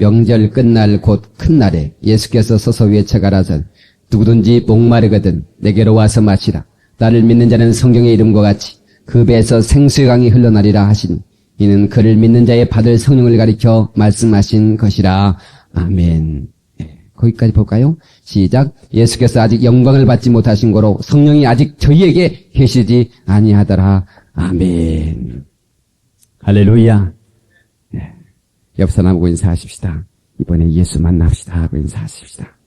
명절 끝날 곧 큰 날에 예수께서 서서 외쳐가라전 누구든지 목마르거든 내게로 와서 마시라. 나를 믿는 자는 성경의 이름과 같이 그 배에서 생수의 강이 흘러나리라 하시니 이는 그를 믿는 자의 받을 성령을 가리켜 말씀하신 것이라. 아멘. 거기까지 볼까요? 시작. 예수께서 아직 영광을 받지 못하신 거로 성령이 아직 저희에게 계시지 아니하더라. 아멘. 할렐루야. 옆 사람하고 인사하십시다. 이번에 예수 만납시다 하고 인사하십시다.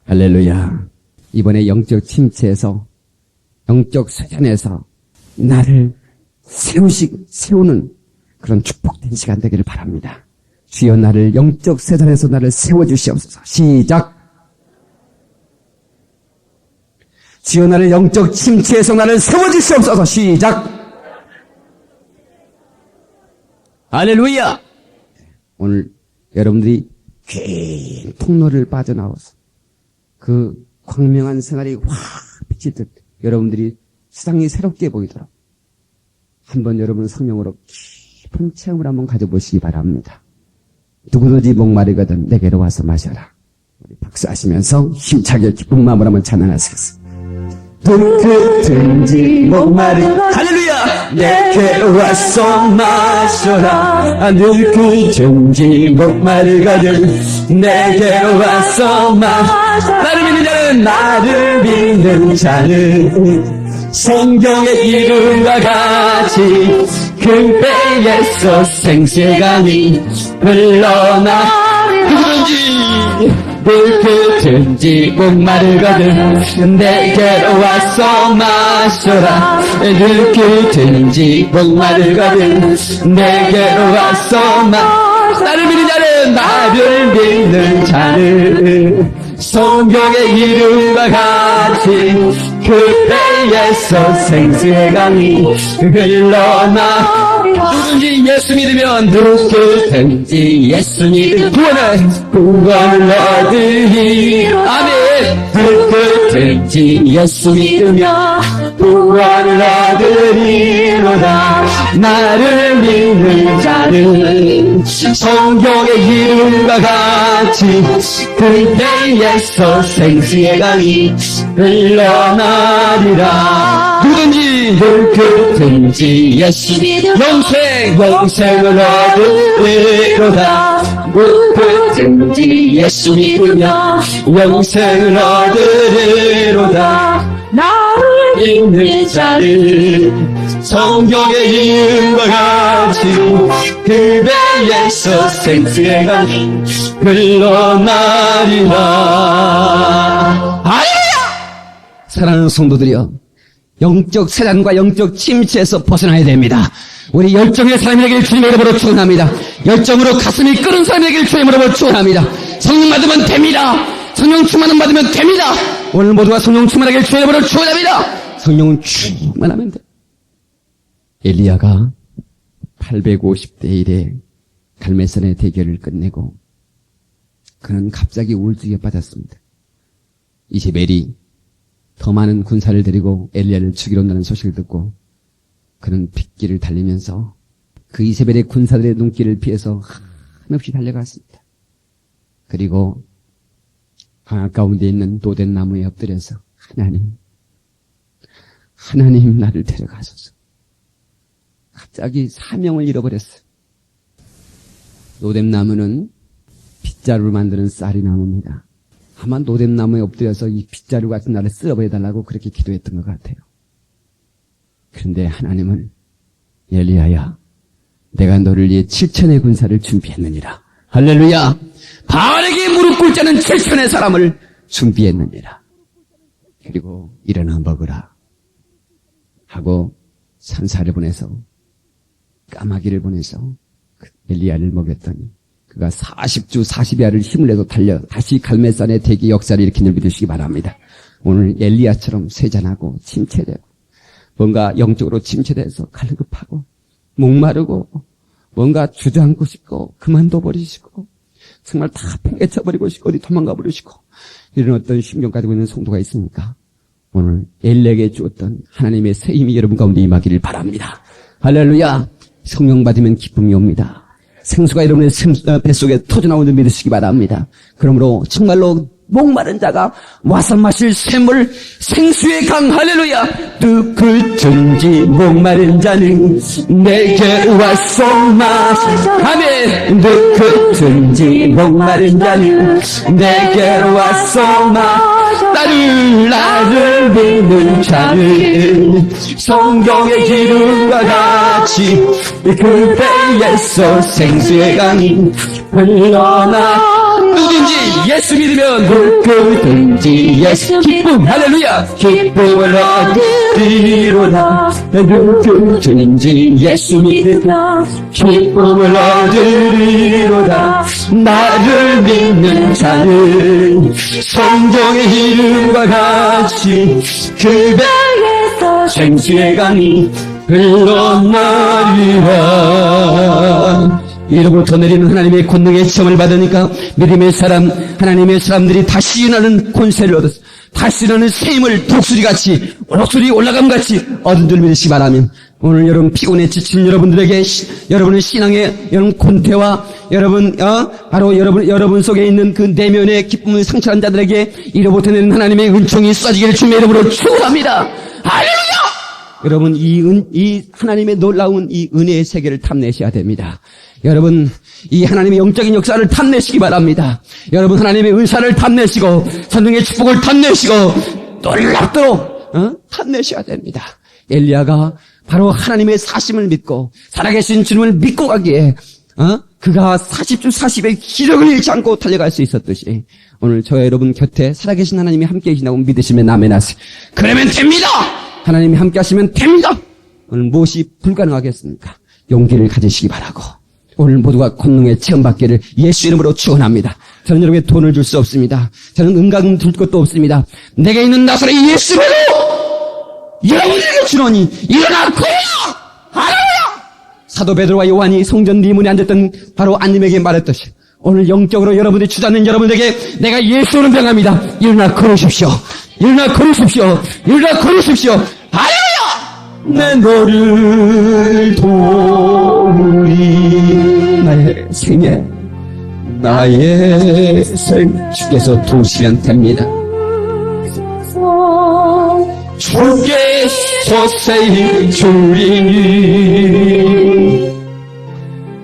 할렐루야. 이번에 영적 침체에서, 영적 쇠잔에서 나를 세우는 그런 축복된 시간 되기를 바랍니다. 주여 나를 영적 쇠잔에서 나를 세워주시옵소서. 시작. 주여 나를 영적 침체에서 나를 세워주시옵소서. 시작. 할렐루야. 오늘 여러분들이 긴 통로를 빠져나와서 그 광명한 생활이 확 비치듯 여러분들이 세상이 새롭게 보이도록 한번 여러분 성령으로 깊은 체험을 한번 가져보시기 바랍니다. 누구든지 목마르거든 내게로 와서 마셔라. 우리 박수하시면서 힘차게 기쁜 마음으로 한번 찬양하시겠습니다. 누구든지 할렐루야. 내게로 와서 마셔라. 누구든지 목마르거든 내게로 와서 마셔라. 나를 믿는 자는 성경의 이름과 같이 그 배에서 생수의 강이 흘러나. 누구든지 목마르거든 내게로 와서 마셔라. 누구든지 목마르거든 내게로 와서 나를 믿는 자는 성경의 이름과 같이 그 배에서 생수의 강이 흘러나. 누구든지 예수 믿으면 누구든지 예수 믿으면 구원을 얻으리. 아멘. 누구든지 예수 믿으면 구원을 얻으리로다. 나를 믿는 자는 성경의 이름과 같이 그 배에서 생수의 강이 흘러나리라. 누구든지 예수 영생을 얻으리로다. 누구든지 예수 믿으면 영생을 얻으리로다. 나를 믿는 자는 성경의 이름과 같이 그 배에서 생수의 강이 흘러나리라. 할렐루야. 사랑하는 성도들이여, 영적 세단과 영적 침체에서 벗어나야 됩니다. 우리 열정의 사람이 되길 주님의 이름으로 축원합니다. 열정으로 가슴이 끓은 사람이 되길 주님의 이름으로 축원합니다. 성령 받으면 됩니다. 성령 충만함 받으면 됩니다. 오늘 모두가 성령 충만하길 주님의 이름으로 축원합니다. 성령은 충만하면 돼. 엘리야가 850대 1의 갈멜산의 대결을 끝내고 그는 갑자기 우울증에 빠졌습니다. 이세벨이 더 많은 군사를 데리고 엘리야를 죽이러 온다는 소식을 듣고 그는 핏길을 달리면서 그 이세벨의 군사들의 눈길을 피해서 한없이 달려갔습니다. 그리고 강화 가운데 있는 노된 나무에 엎드려서 하나님 나를 데려가소서. 갑자기 사명을 잃어버렸어요. 노뎀나무는 빗자루를 만드는 쌀이 나무입니다. 아마 노뎀나무에 엎드려서 이 빗자루 같은 나를 쓸어버려달라고 그렇게 기도했던 것 같아요. 그런데 하나님은 엘리야야, 내가 너를 위해 7천의 군사를 준비했느니라. 할렐루야. 바알에게 무릎 꿇지 않은 7천의 사람을 준비했느니라. 그리고 일어나 먹으라 하고 산사를 보내서 까마귀를 보내서 엘리야를 먹였더니 그가 40주 40야를 힘을 내서 달려 다시 갈멜산의 대기 역사를 일으킨 줄 믿으시기 바랍니다. 오늘 엘리야처럼 쇠잔하고 침체되고 뭔가 영적으로 침체돼서 갈급하고 목마르고 뭔가 주저앉고 싶고 그만둬 버리시고 정말 다 팽개쳐버리고 싶고 어디 도망가 버리시고 이런 어떤 심경 가지고 있는 성도가 있습니까? 오늘 엘리야에게 주었던 하나님의 새 힘이 여러분 가운데 임하기를 바랍니다. 할렐루야. 성령 받으면 기쁨이 옵니다. 생수가 여러분의 뱃속에 터져나오는 줄 믿으시기 바랍니다. 그러므로 정말로 목마른 자가 와서 마실 샘물 생수의 강 할렐루야. 누구든지 목마른 자는 내게 와서 마시 아멘. 누구든지 목마른 자는 내게 와서 나를 믿는 자는 성경의 기름과 같이 그 배에서 생수의 강이 흘러나 누구든지 예수 믿으면 누구든지 예수 기쁨 할렐루야 기쁨을 얻으리로다. 누구든지 예수 믿으면 기쁨을 얻으리로다. 나를 믿는 자는 성경의 이름과 같이 그 배에서 생수의 강이 흘러나리라. 이로부터 내리는 하나님의 권능의 시험을 받으니까 믿음의 사람, 하나님의 사람들이 다시 일어나는 권세를 얻었어. 다시 일어나는 새 힘을 독수리같이, 독수리 올라감같이 얻은 줄 믿으시기 바라면 오늘 여러분 피곤에 지친 여러분들에게 여러분의 신앙의 여러분 권태와 여러분, 바로 여러분 속에 있는 그 내면의 기쁨을 상처한 자들에게 이로부터 내리는 하나님의 은총이 쏟아지기를 주님의 이름으로 축원합니다. 할렐루야! 여러분 이 하나님의 놀라운 이 은혜의 세계를 탐내셔야 됩니다. 여러분 이 하나님의 영적인 역사를 탐내시기 바랍니다. 여러분 하나님의 은사를 탐내시고 성령의 축복을 탐내시고 놀랍도록 탐내셔야 됩니다. 엘리야가 바로 하나님의 사심을 믿고 살아계신 주님을 믿고 가기에 그가 40주 40의 기력을 잃지 않고 달려갈 수 있었듯이 오늘 저와 여러분 곁에 살아계신 하나님이 함께 계신다고 믿으시면 아멘하세요. 그러면 됩니다. 하나님이 함께 하시면 됩니다. 오늘 무엇이 불가능하겠습니까? 용기를 가지시기 바라고 오늘 모두가 권능의 체험받기를 예수 이름으로 축원합니다. 저는 여러분에게 돈을 줄 수 없습니다. 저는 은가금 줄 것도 없습니다. 내게 있는 나사렛 예수로 여러분에게 주노니 일어나거라. 할렐루야. 사도 베드로와 요한이 성전 리문에 앉았던 바로 안님에게 말했듯이 오늘 영적으로 여러분들이 주자는 여러분에게 내가 예수로 명합니다. 일어나 걸으십시오. 일어나 걸으십시오. 일어나 걸으십시오. 할렐루야. 내 너를 도우리. 나의 생애 나의 삶 주께서 도우시면 됩니다. 주께서 세이 주리니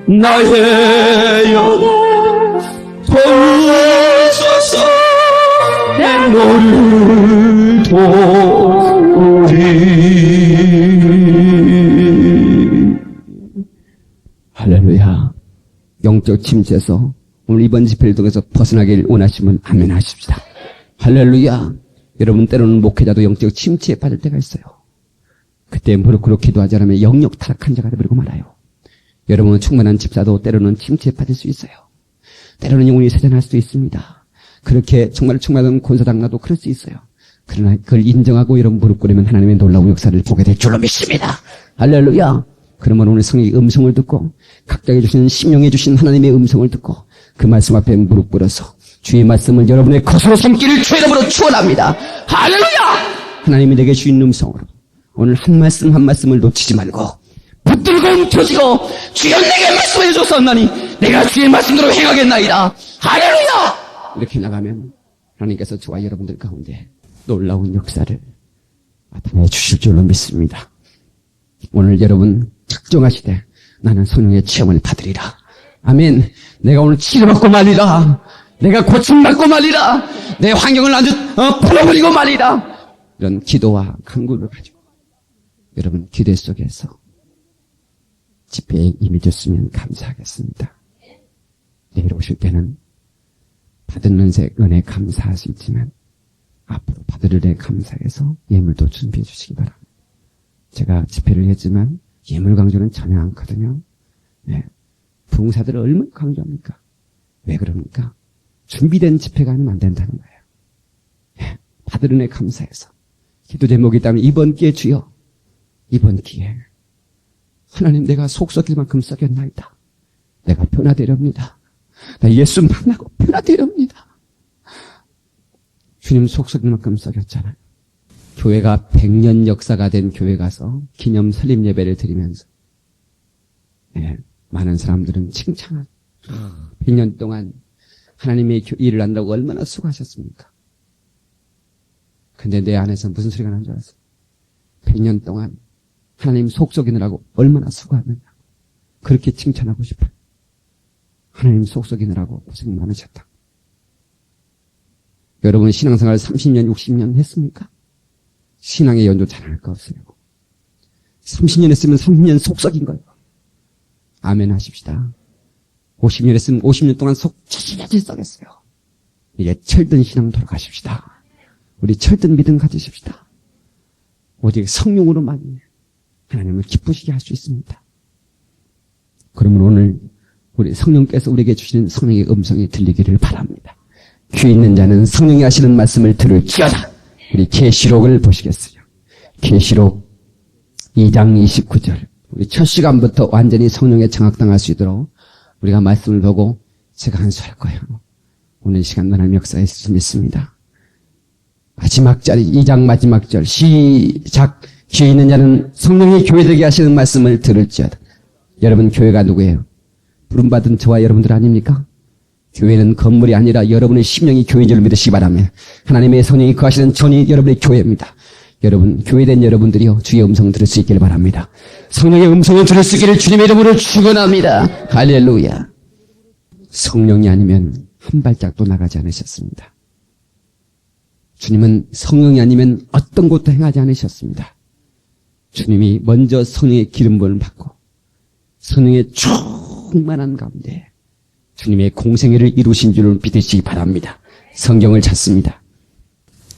나의 영혼 도우소서. 내 너를 도우리. 할렐루야. 영적 침체에서 오늘 이번 집회를 통해서 벗어나길 원하시면 아멘 하십시다. 할렐루야. 여러분 때로는 목회자도 영적 침체에 빠질 때가 있어요. 그때 무릎 꿇고 기도하지 않으면 영역 타락한 자가 되버리고 말아요. 여러분 충만한 집사도 때로는 침체에 빠질 수 있어요. 때로는 영혼이 세잔할 수도 있습니다. 그렇게 정말 충만한 권사장나도 그럴 수 있어요. 그러나 그걸 인정하고 여러분 무릎 꿇으면 하나님의 놀라운 역사를 보게 될 줄로 믿습니다. 할렐루야. 그러면 오늘 성령의 음성을 듣고 각자에게 주시는 심령에 주신 하나님의 음성을 듣고 그 말씀 앞에 무릎 꿇어서 주의 말씀을 여러분의 것으로 삼기를 주의 이름으로 축원합니다. 할렐루야. 하나님이 내게 주신 음성으로 오늘 한 말씀 한 말씀을 놓치지 말고 붙들고 움켜쥐고 주여 내게 말씀해 주셨사오나니 내가 주의 말씀대로 행하겠나이다. 할렐루야. 이렇게 나가면 하나님께서 저와 여러분들 가운데 놀라운 역사를 나타내 주실 줄로 믿습니다. 오늘 여러분 작정하시되 나는 성령의 체험을 받으리라. 아멘. 내가 오늘 치료받고 말이라. 내가 고침받고 말이라. 내 환경을 아주 풀어버리고 말이라. 이런 기도와 간구를 가지고 여러분 기대 속에서 집회에 임해줬으면 감사하겠습니다. 내일 오실 때는 받은 은혜 감사할 수 있지만 앞으로 받을 은혜 감사해서 예물도 준비해 주시기 바랍니다. 제가 집회를 했지만 예물 강조는 전혀 않거든요. 네. 부흥사들을 얼마나 강조합니까? 왜 그럽니까? 준비된 집회가 아니면 안 된다는 거예요. 네. 받을 은혜 감사해서 기도 제목이 있다면 이번 기회 주여 이번 기회 하나님 내가 속 썩일 만큼 썩였나이다. 내가 변화되렵니다. 나 예수 만나고 변화되렵니다. 주님 속 썩일 만큼 썩였잖아요. 교회가 100년 역사가 된 교회 가서 기념 설립 예배를 드리면서 많은 사람들은 칭찬하죠. 100년 동안 하나님의 일을 한다고 얼마나 수고하셨습니까? 근데 내 안에서 무슨 소리가 나는 줄 알았어요? 100년 동안 하나님 속썩이느라고 얼마나 수고하느냐. 그렇게 칭찬하고 싶어요. 하나님 속썩이느라고 고생 많으셨다. 여러분 신앙생활 30년, 60년 했습니까? 신앙의 연조 잘할 거 없어요. 30년 했으면 30년 속썩인 거예요. 아멘 하십시다. 50년 했으면 50년 동안 속 차질차질 썩였어요. 이제 철든 신앙 돌아가십시다. 우리 철든 믿음 가지십시다. 오직 성령으로만 하나님을 기쁘시게 할 수 있습니다. 그러면 오늘 우리 성령께서 우리에게 주시는 성령의 음성이 들리기를 바랍니다. 귀 있는 자는 성령이 하시는 말씀을 들을지어다. 우리 계시록을 보시겠어요. 계시록 2장 29절. 우리 첫 시간부터 완전히 성령에 장악당할 수 있도록 우리가 말씀을 보고 제가 한수할 거예요. 오늘 시간 하나님 역사했을 수 믿습니다. 마지막 자리 2장 마지막 절 시작. 귀 있는 자는 성령이 교회들에게 하시는 말씀을 들을지어다. 여러분 교회가 누구예요? 부름받은 저와 여러분들 아닙니까? 교회는 건물이 아니라 여러분의 심령이 교회인 줄 믿으시기 바랍니다. 하나님의 성령이 거하시는 전이 여러분의 교회입니다. 여러분 교회된 여러분들이요 주의 음성 들을 수 있기를 바랍니다. 성령의 음성을 들을 수 있기를 주님의 이름으로 축원합니다. 할렐루야. 성령이 아니면 한 발짝도 나가지 않으셨습니다. 주님은 성령이 아니면 어떤 것도 행하지 않으셨습니다. 주님이 먼저 성령의 기름 부음을 받고 성령의 충만한 가운데 주님의 공생애를 이루신 줄을 믿으시기 바랍니다. 성경을 찾습니다.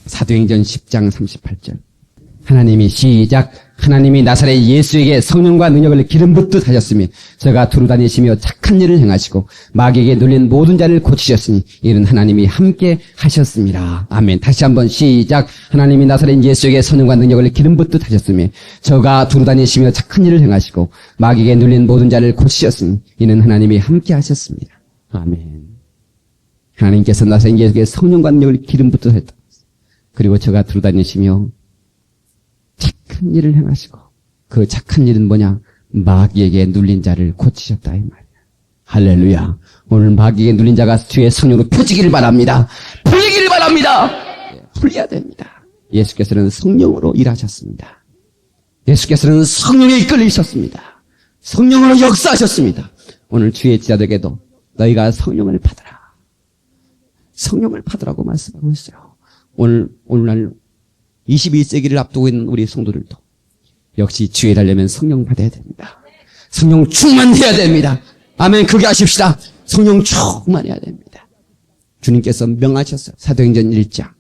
사도행전 10장 38절. 하나님이 시작. 하나님이 나사렛 예수에게 성령과 능력을 기름 붓듯 하셨으며 저가 두루 다니시며 착한 일을 행하시고 마귀에게 눌린 모든 자를 고치셨으니 이는 하나님이 함께 하셨습니다. 아멘. 다시 한번 시작. 하나님이 나사렛 예수에게 성령과 능력을 기름 붓듯 하셨으며 저가 두루 다니시며 착한 일을 행하시고 마귀에게 눌린 모든 자를 고치셨으니 이는 하나님이 함께 하셨습니다. 아멘. 하나님께서 나사렛 예수에게 성령과 능력을 기름 붓듯 했다. 그리고 저가 두루 다니시며 착한 일을 행하시고 그 착한 일은 뭐냐? 마귀에게 눌린 자를 고치셨다 이 말이야. 할렐루야. 오늘 마귀에게 눌린 자가 주의 성령으로 펴지기를 바랍니다. 풀리기를 바랍니다. 풀려야 됩니다. 예수께서는 성령으로 일하셨습니다. 예수께서는 성령에 이끌리셨습니다. 성령으로 역사하셨습니다. 오늘 주의 지자들에게도 너희가 성령을 받으라. 성령을 받으라고 말씀하고 있어요. 오늘날 21세기를 앞두고 있는 우리 성도들도 역시 주의를 하려면 성령 받아야 됩니다. 성령 충만해야 됩니다. 아멘. 그게 하십시다. 성령 충만해야 됩니다. 주님께서 명하셨어요. 사도행전 1장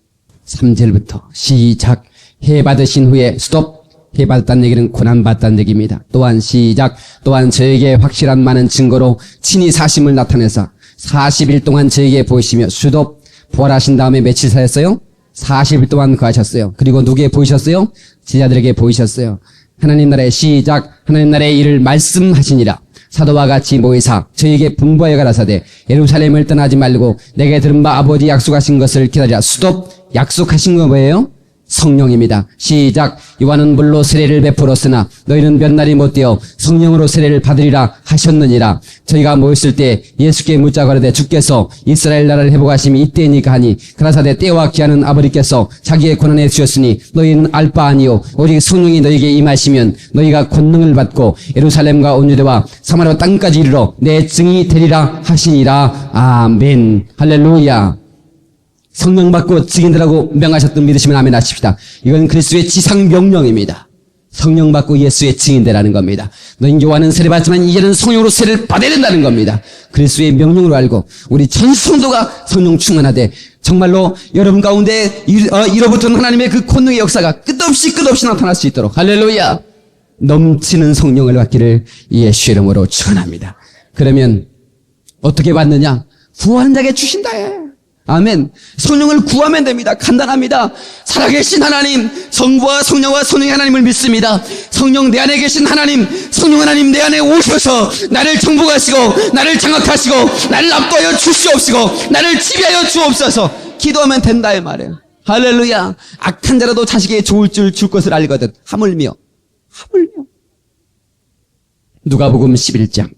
3절부터 시작. 해 받으신 후에 스톱. 해 받았다는 얘기는 고난받았다는 얘기입니다. 또한 시작. 또한 저에게 확실한 많은 증거로 친히 사심을 나타내사 40일 동안 저에게 보이시며 수도 부활하신 다음에 며칠 사였어요? 40일 동안 거하셨어요. 그리고 누구에게 보이셨어요? 제자들에게 보이셨어요. 하나님 나라의 시작. 하나님 나라의 일을 말씀하시니라. 사도와 같이 모이사 저에게 분부하여 가라사대 예루살렘을 떠나지 말고 내게 들은 바 아버지 약속하신 것을 기다리라. 수도 약속하신 거 뭐예요? 성령입니다. 시작. 요한은 물로 세례를 베풀었으나 너희는 몇 날이 못되어 성령으로 세례를 받으리라 하셨느니라. 저희가 모였을 때 예수께 묻자 가로되 주께서 이스라엘 나라를 회복하심이 이때니까 하니 그라사대 때와 기한은 아버지께서 자기의 권한에 주셨으니 너희는 알 바 아니요 오직 성령이 너희에게 임하시면 너희가 권능을 받고 예루살렘과 온 유대와 사마리아 땅까지 이르러 내 증인이 되리라 하시니라. 아멘. 할렐루야. 성령 받고 증인들하고 명하셨던 믿으시면 아멘 하십시다. 이건 그리스도의 지상 명령입니다. 성령 받고 예수의 증인되라는 겁니다. 너희 요한은 세례 받지만 이제는 성령으로 세례를 받아야 된다는 겁니다. 그리스도의 명령으로 알고 우리 전 성도가 성령 충만하되 정말로 여러분 가운데 이로부터는 하나님의 그 권능의 역사가 끝없이 나타날 수 있도록 할렐루야. 넘치는 성령을 받기를 예수 이름으로 축원합니다. 그러면 어떻게 받느냐? 구하는 자에게 주신다. 아멘. 성령을 구하면 됩니다. 간단합니다. 살아계신 하나님, 성부와 성령과 성령의 하나님을 믿습니다. 성령 내 안에 계신 하나님, 성령 하나님 내 안에 오셔서 나를 정복하시고 나를 장악하시고 나를 압도하여 주시옵시고 나를 지배하여 주옵소서. 기도하면 된다 이 말이에요. 할렐루야. 악한 자라도 자식에게 좋을 줄 줄 것을 알거든. 하물며 누가복음 11장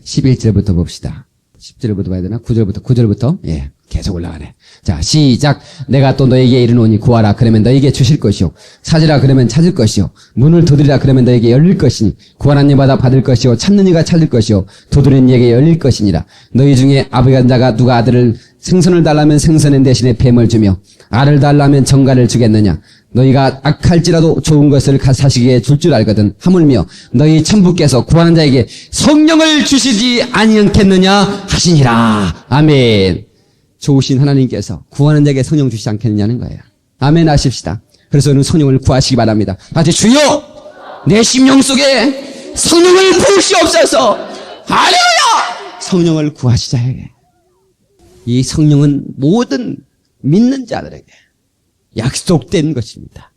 11절부터 봅시다. 10절부터 봐야 되나? 9절부터? 예, 계속 올라가네. 자, 시작. 내가 또 너에게 이르노니 구하라. 그러면 너에게 주실 것이요. 찾으라. 그러면 찾을 것이요. 문을 두드리라. 그러면 너에게 열릴 것이니. 구하는 이마다 받을 것이요. 찾는 이가 찾을 것이요. 두드리는 이에게 열릴 것이니라. 너희 중에 아버지가 자가 누가 아들을 생선을 달라면 생선의 대신에 뱀을 주며 알을 달라면 정갈을 주겠느냐. 너희가 악할지라도 좋은 것을 사시기에 줄 줄 알거든. 하물며 너희 천부께서 구하는 자에게 성령을 주시지 아니하겠느냐 하시니라. 아멘. 좋으신 하나님께서 구하는 자에게 성령 주시지 않겠느냐는 거예요. 아멘 하십시다. 그래서 오늘 성령을 구하시기 바랍니다. 같이 주여 내 심령 속에 성령을 부으시옵소서. 할렐루야. 성령을 구하시자. 이 성령은 모든 믿는 자들에게 약속된 것입니다.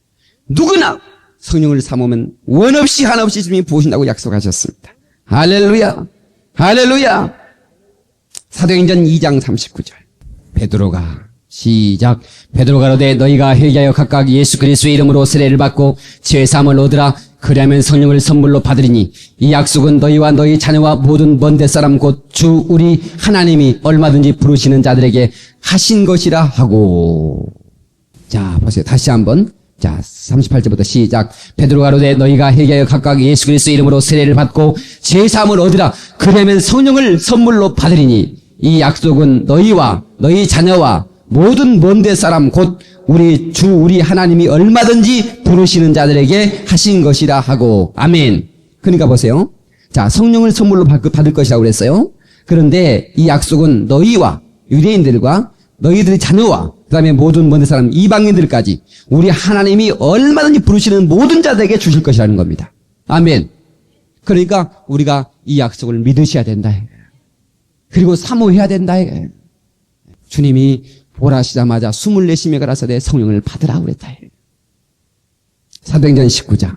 누구나 성령을 삼으면 원 없이 한없이 주님이 부으신다고 약속하셨습니다. 할렐루야. 할렐루야. 사도행전 2장 39절. 베드로가 시작. 베드로가 가로되 너희가 회개하여 각각 예수 그리스도의 이름으로 세례를 받고 죄 사함을 얻으라. 그리하면 성령을 선물로 받으리니 이 약속은 너희와 너희 자녀와 모든 먼 데사람 곧 주 우리 하나님이 얼마든지 부르시는 자들에게 하신 것이라 하고. 자, 보세요. 다시 한번. 자, 38절부터 시작. 베드로가 가로되 너희가 회개하여 각각 예수 그리스도의 이름으로 세례를 받고 죄 사함을 얻으라. 그러면 성령을 선물로 받으리니 이 약속은 너희와 너희 자녀와 모든 먼데 사람 곧 우리 주 우리 하나님이 얼마든지 부르시는 자들에게 하신 것이라 하고. 아멘. 그러니까 보세요. 자, 성령을 선물로 받을 것이라고 그랬어요. 그런데 이 약속은 너희와 유대인들과 너희들의 자녀와 그다음에 모든 먼데 사람 이방인들까지 우리 하나님이 얼마든지 부르시는 모든 자들에게 주실 것이라는 겁니다. 아멘. 그러니까 우리가 이 약속을 믿으셔야 된다. 그리고 사모해야 된다. 주님이 보라시자마자 숨을 내쉬며 가라사대 성령을 받으라 그랬다. 사도행전 19장.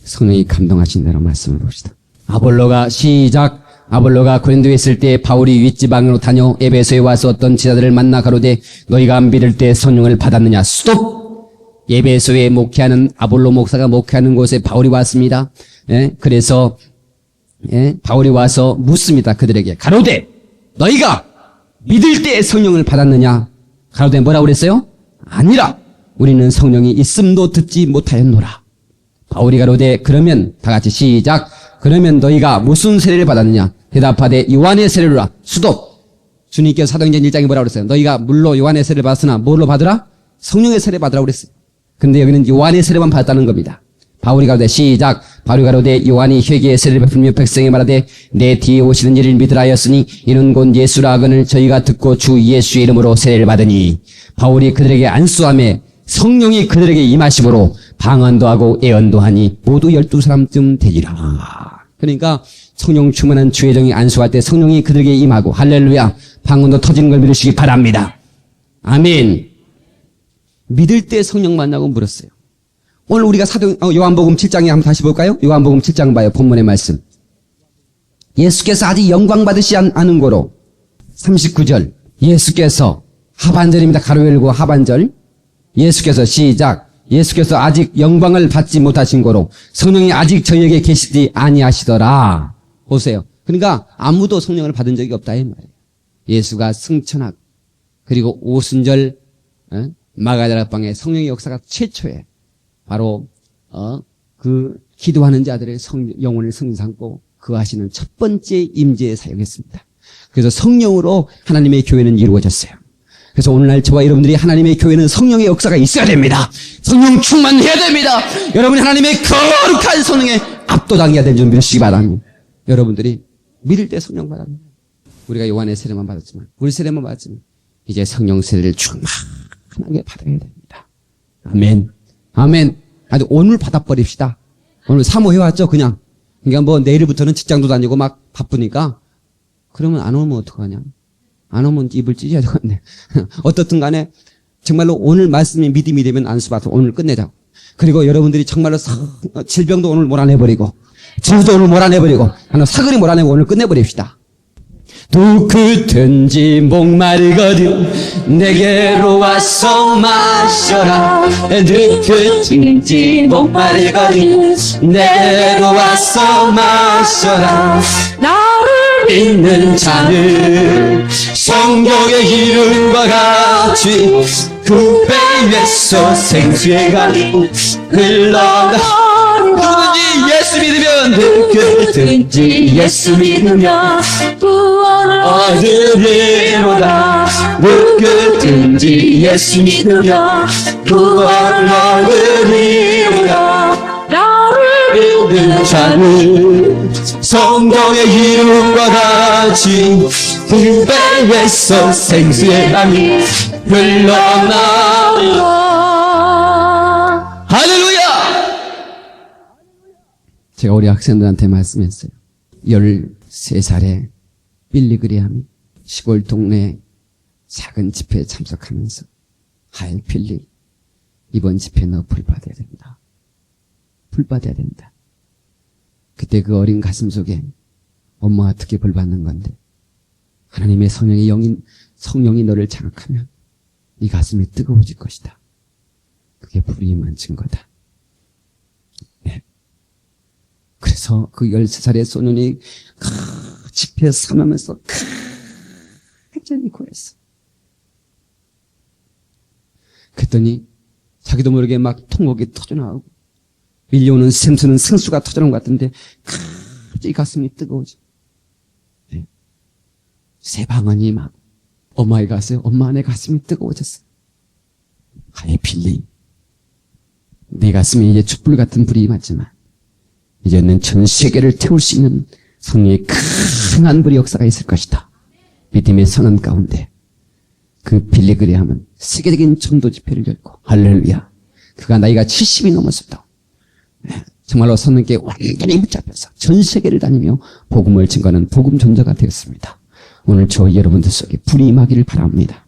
성령이 감동하신 대로 말씀을 봅시다. 아볼로가 시작. 아볼로가 고린도에 있을 때 바울이 윗지방으로 다녀 에베소에 와서 어떤 지자들을 만나 가로되 너희가 믿을 때 성령을 받았느냐. 스톱. 에베소에 목회하는 아볼로 목사가 목회하는 곳에 바울이 왔습니다. 예? 그래서 바울이 와서 묻습니다. 그들에게 가로되 너희가 믿을 때 성령을 받았느냐. 가로되 뭐라고 그랬어요? 아니라 우리는 성령이 있음도 듣지 못하였노라. 바울이 가로되 그러면 다 같이 시작. 그러면 너희가 무슨 세례를 받았느냐. 대답하되 요한의 세례로라. 수도. 주님께서 사도행전 1장에 뭐라고 그랬어요? 너희가 물로 요한의 세례를 받았으나 뭘로 받으라? 성령의 세례 받으라고 그랬어요. 근데 여기는 요한의 세례만 받았다는 겁니다. 바울이 가로되 시작. 바울이 가로되 요한이 회개의 세례를 베풀며 백성에 말하되 내 뒤에 오시는 이를 믿으라 하였으니 이는 곧 예수라 하거늘 저희가 듣고 주 예수의 이름으로 세례를 받으니 바울이 그들에게 안수하며 성령이 그들에게 임하심으로 방언도 하고 예언도 하니 모두 12사람쯤 되리라. 그러니까 성령 충만한 주의 종이 안수할 때 성령이 그들에게 임하고 할렐루야. 방언도 터지는 걸 믿으시기 바랍니다. 아멘. 믿을 때 성령 만나고 물었어요. 오늘 우리가 요한복음 7장에 한번 다시 볼까요? 요한복음 7장 봐요. 본문의 말씀. 예수께서 아직 영광 받으시 않은 고로 39절. 예수께서 하반절입니다. 가로 열고 하반절. 예수께서 시작. 예수께서 아직 영광을 받지 못하신 고로 성령이 아직 저희에게 계시지 아니하시더라. 보세요. 그러니까 아무도 성령을 받은 적이 없다 이 말이에요. 예수가 승천하고 그리고 오순절 마가다라 방에 성령의 역사가 최초에 바로 그 기도하는 자들의 영혼을 성령 삼고 그 하시는 첫 번째 임재에 사용했습니다. 그래서 성령으로 하나님의 교회는 이루어졌어요. 그래서 오늘날 저와 여러분들이 하나님의 교회는 성령의 역사가 있어야 됩니다. 성령 충만해야 됩니다. 여러분이 하나님의 거룩한 성령에 압도당해야 되는 줄 믿으시기 바랍니다. 여러분들이 믿을 때 성령 받았습니다. 우리가 요한의 세례만 받았지만 우리 세례만 받았지만 이제 성령 세례를 충만하게 받아야 됩니다. 아멘. 아멘. 아니 오늘 받아버립시다. 오늘 사모해왔죠 그냥. 그러니까 뭐 내일부터는 직장도 다니고 막 바쁘니까 그러면 안 오면 어떡하냐. 안 오면 입을 찢어야 되겠네. 어떻든 간에 정말로 오늘 말씀이 믿음이 되면 안수받아서 오늘 끝내자고. 그리고 여러분들이 정말로 질병도 오늘 몰아내버리고 질도 오늘 몰아내버리고 사거리 몰아내고 오늘 끝내버립시다. 누구든지 목마르거든 내게로 와서 마셔라. 누구든지 목마르거든 내게로 와서 마셔라. 나를 믿는 자는 성경의 이름과 같이 그 배 위에서 생수의 강이 흘러나. 누구든지 예수 믿으면 누구든지 예수 믿으면 구원을 얻으리로다. 누구든지 예수 믿으면 구원을 얻으리로다. 나를 믿는 자는 성경의 이름과 같이 그 배에서 생수의 강이 흘러나오리라. 할렐루야! 제가 우리 학생들한테 말씀했어요. 13살에 빌리그리함이 시골 동네 작은 집회에 참석하면서 하일 필리, 이번 집회 너 불받아야 된다. 불받아야 된다. 그때 그 어린 가슴 속에 엄마가 어떻게 불받는 건데 하나님의 성령이 너를 장악하면 이 가슴이 뜨거워질 것이다. 그게 불이 임한 증거다. 네. 그래서 그 13살의 소년이 집회에 삼으면서 굉장히 고했어. 그랬더니 자기도 모르게 막 통곡이 터져나오고 밀려오는 샘수는 생수가 터져나온 것 같은데 갑자기 가슴이 뜨거워져. 네. 새 방언이 막 엄마에 갔어요. 엄마 내 가슴이 뜨거워졌어. 하이 필리, 내 가슴에 이제 촛불 같은 불이 임하지만 이제는 전 세계를 태울 수 있는 성령의 강한 불의 역사가 있을 것이다. 믿음의 선언 가운데 그 빌리그리함은 세계적인 전도 집회를 열고 할렐루야. 그가 나이가 70이 넘었어도 정말로 성령께 완전히 붙잡혀서 전 세계를 다니며 복음을 증거하는 복음 전도가 되었습니다. 오늘 저 여러분들 속에 불이 임하기를 바랍니다.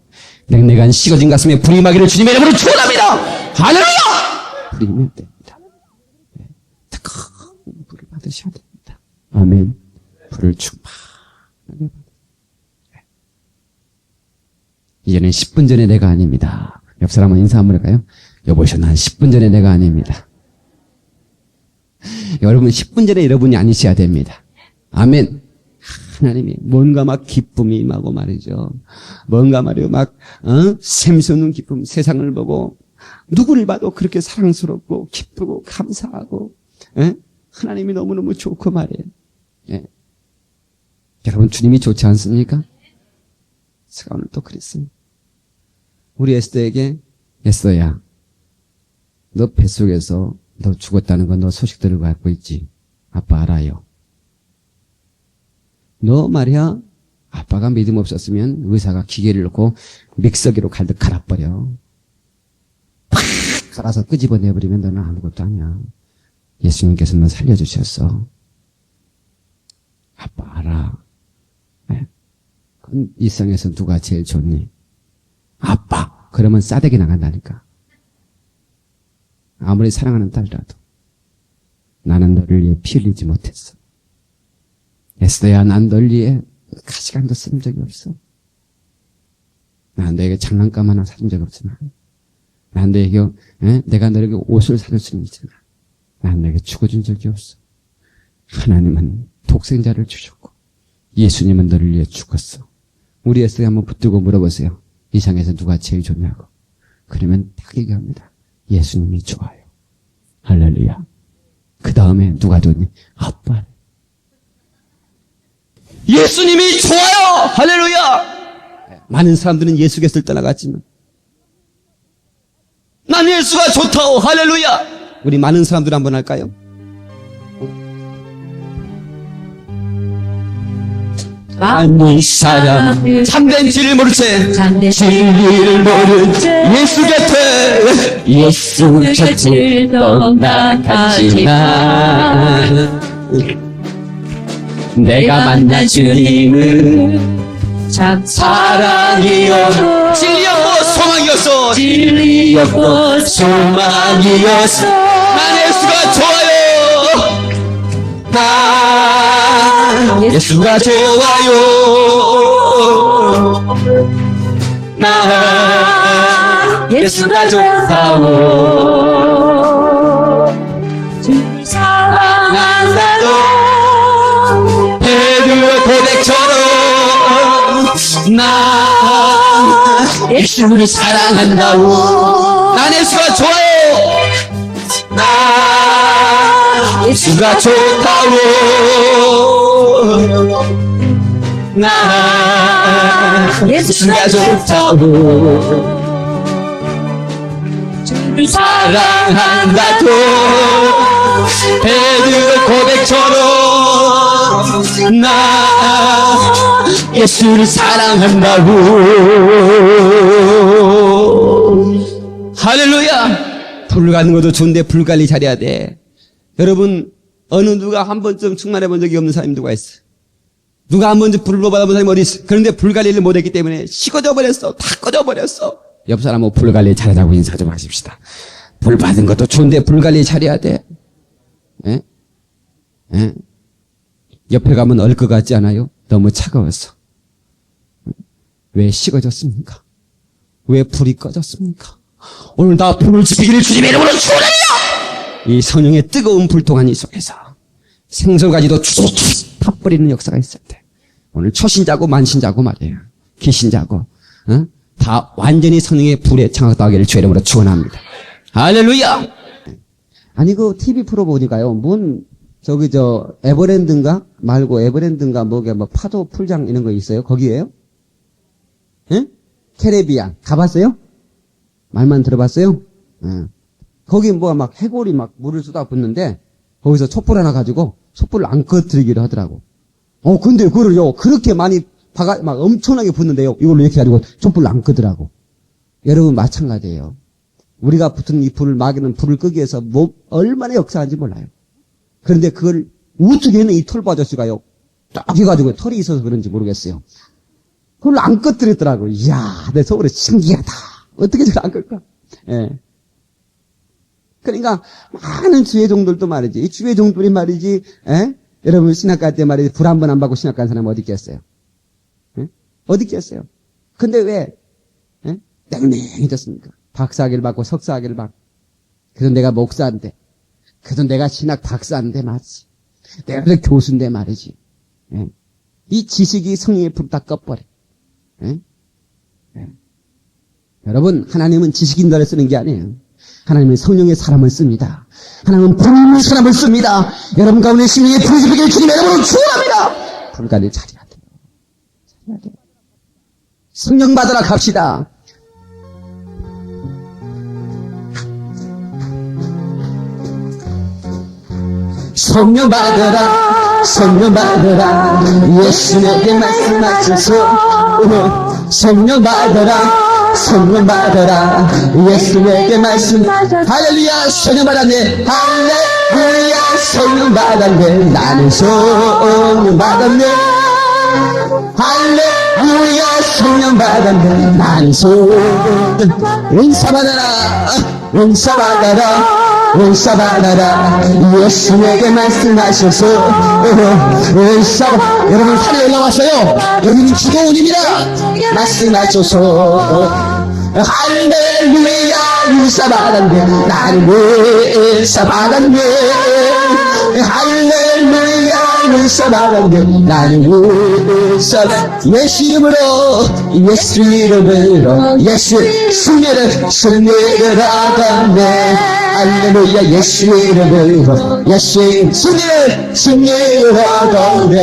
냉랭한 식어진 가슴에 불이 임하기를 주님의 이름으로 축원합니다. 할렐루야! 불이 임해야 됩니다. 뜨거운 불을 받으셔야 됩니다. 아멘. 불을 충만하게 받으세요. 이제는 10분 전에 내가 아닙니다. 옆 사람 한번 인사 한번 할까요? 여보셔, 난 10분 전에 내가 아닙니다. 여러분 10분 전에 여러분이 아니셔야 됩니다. 아멘. 하나님이 뭔가 막 기쁨이 임하고 말이죠. 뭔가 말이요 막 샘솟는 기쁨, 세상을 보고 누구를 봐도 그렇게 사랑스럽고 기쁘고 감사하고 하나님이 너무너무 좋고 말이에요. 예. 여러분 주님이 좋지 않습니까? 제가 오늘 또 그랬어요. 우리 에스더에게 에스더야, 너 뱃속에서 너 죽었다는 건 너 소식 들고 갖고 있지. 아빠 알아요. 너 말이야, 아빠가 믿음 없었으면 의사가 기계를 놓고 믹서기로 갈듯 갈아버려. 팍 갈아서 끄집어내버리면 너는 아무것도 아니야. 예수님께서 너 살려주셨어. 아빠 알아. 네. 그럼 이 세상에서 누가 제일 좋니? 아빠. 그러면 싸대기 나간다니까. 아무리 사랑하는 딸이라도 나는 너를 위해 피 흘리지 못했어. 에스더야, 난 널 위해 가시간도 쓴 적이 없어. 난 너에게 장난감 하나 사준 적 없지만, 난 너에게 내가 너에게 옷을 사줄 수는 있지만 난 너에게 죽어준 적이 없어. 하나님은 독생자를 주셨고 예수님은 너를 위해 죽었어. 우리 에스더에 한번 붙들고 물어보세요. 이 세상에서 누가 제일 좋냐고. 그러면 딱 얘기합니다. 예수님이 좋아요. 할렐루야. 그 다음에 누가 좋니? 아빠. 예수님이 좋아요. 할렐루야. 많은 사람들은 예수께서 떠나갔지만 난 예수가 좋다오. 할렐루야. 우리 많은 사람들 한번 할까요? 많은 사람 참된 진리를 모른 채 진리를 모른 예수 곁에 예수 곁을 떠나갔지만 내가 만난 주님은 참 사랑이었고 진리였고 소망이었어. 진리였고 소망이었어. 난 예수가 좋아요. 난 예수가 좋아요. 난 예수가 좋다오. 주를 사랑한다고 고백처럼 나 예수를 사랑한다고. 난 예수가 좋아요. 나 예수가 좋다고. 나 예수가 좋다고. 주를 사랑한다고. 베드로 고백처럼 나 예수를 사랑한다고. 할렐루야. 불 가는 것도 좋은데 불 관리 잘해야 돼. 여러분, 어느 누가 한 번쯤 충만해 본 적이 없는 사람이 누가 있어? 누가 한 번쯤 불로 받아본 사람이 어디 있어? 그런데 불 관리를 못했기 때문에 식어져 버렸어. 다 꺼져 버렸어. 옆 사람하고 불 관리 잘하자고 인사 좀 하십시다. 불 받은 것도 좋은데 불 관리 잘해야 돼. 에? 에? 옆에 가면 얼 것 같지 않아요? 너무 차가워서. 왜 식어졌습니까? 왜 불이 꺼졌습니까? 오늘 다 불을 지피기를 주님의 이름으로 축원합니다. 이 성령의 뜨거운 불통한 이 속에서 생선가지도 추수추수 타버리는 역사가 있을 때, 오늘 초신자고 만신자고 말이에요. 귀신자고 다 완전히 성령의 불에 장악당하기를 주의 이름으로 축원합니다. 할렐루야. 아니 그 TV 프로 보니까요, 에버랜드인가 말고 에버랜드인가 뭐게 뭐 파도 풀장 이런 거 있어요. 거기에요? 예? 캐리비안 가봤어요? 말만 들어봤어요? 예. 거기 막 해골이 막 물을 쏟아붓는데 거기서 촛불 하나 가지고 촛불을 안 꺼뜨리기로 하더라고. 근데 그거를요 그렇게 많이 막 엄청나게 붓는데요, 이걸로 이렇게 가지고 촛불을 안 끄더라고. 여러분 마찬가지예요. 우리가 붙은 이 불을 막는 불을 끄기 위해서 얼마나 역사한지 몰라요. 그런데 그걸 우측에는 이 털보 아저씨가요 딱 해가지고 털이 있어서 그런지 모르겠어요. 그걸 안 꺼뜨렸더라고. 이야, 내 속으로 신기하다. 어떻게 저걸 안 끌까? 예. 그러니까 많은 주회종들도 말이지, 이 주회종들이 말이지, 예? 여러분 신학 갈 때 말이지 불 한 번 안 받고 신학 간 사람 어디 있겠어요? 예? 어디 있겠어요? 근데 왜 땡땡해졌습니까? 박사학위를 받고 석사학위를 받고, 그래서 내가 목사인데, 그래서 내가 신학 박사인데 말이지, 내가 교수인데 말이지. 예? 이 지식이 성령의 불을 다 꺼버려. 예? 예. 여러분, 하나님은 지식인들을 쓰는 게 아니에요. 하나님은 성령의 사람을 씁니다. 하나님은 불 있는 사람을 씁니다. 여러분 가운데 심령의 불이 지피기를 주님의 이름으로 축원합니다. 불가를 잘해야 돼요. 잘해야 돼요. 성령 받으러 갑시다. 성령 받으라, 성령 받으라, 예수에게 말씀하셔서. 성령 받으라, 성령 받으라, 예수에게 말씀. 할렐루야, 성령 받았네. 할렐루야, 성령 받았네. 나는 성령 받았네. 할렐루야, 성령 받았네. 나는 성령. 은사 받아라, 은사 받아라, 은사 받아라, 예수에게 말씀하셔서. 은사. 여러분 산에 올라왔어요. 여기는 주도원입니다. 말씀하셔서. 할렐루야, 은사 받았네. 나는 은사 받았네. 할렐루야, 은사 받았네. 나는 은사. 예수 이름으로, 예수 이름으로, 예수 승리를 하겠네. 할렐루야, 예수 이름으로, 예수 승리를 하겠네.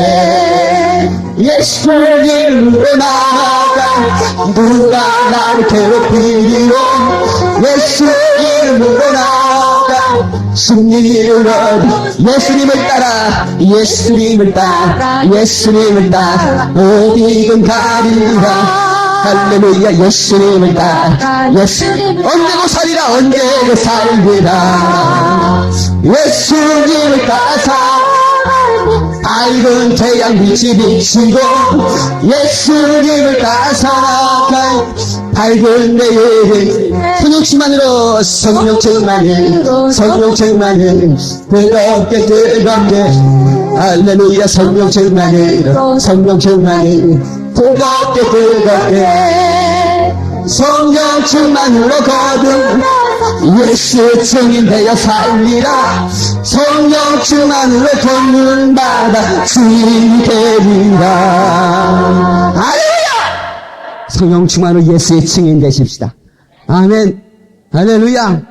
예수 이름으로 나가, 누가 나를 괴롭히리요. 예수 이름으로 나가, 승리를 얻어. 예수님을 따라, 예수님을 따라, 예수님을 따라, 어디든 가리라. 할렐루야, 예수님을 따라, 언제고 살리라, 언제고 살리라. 예수님을 따라 밝은 태양 빛이 비치고, 예수님을 따라 살아가. 밝은 내일 성령 충만으로, 성령 충만으로, 성령 충만으로, 뜨겁게 뜨겁게. 할렐루야, 성령 충만으로, 성령 충만으로, 뜨겁게 뜨겁게. 성령 충만으로 거듭 예수 증인 되어 살리라. 성령 충만으로 돕는 받아 주인이 되리라. 할렐루야. 성령 충만으로 예수의 증인 되십시다. 아멘. 할렐루야.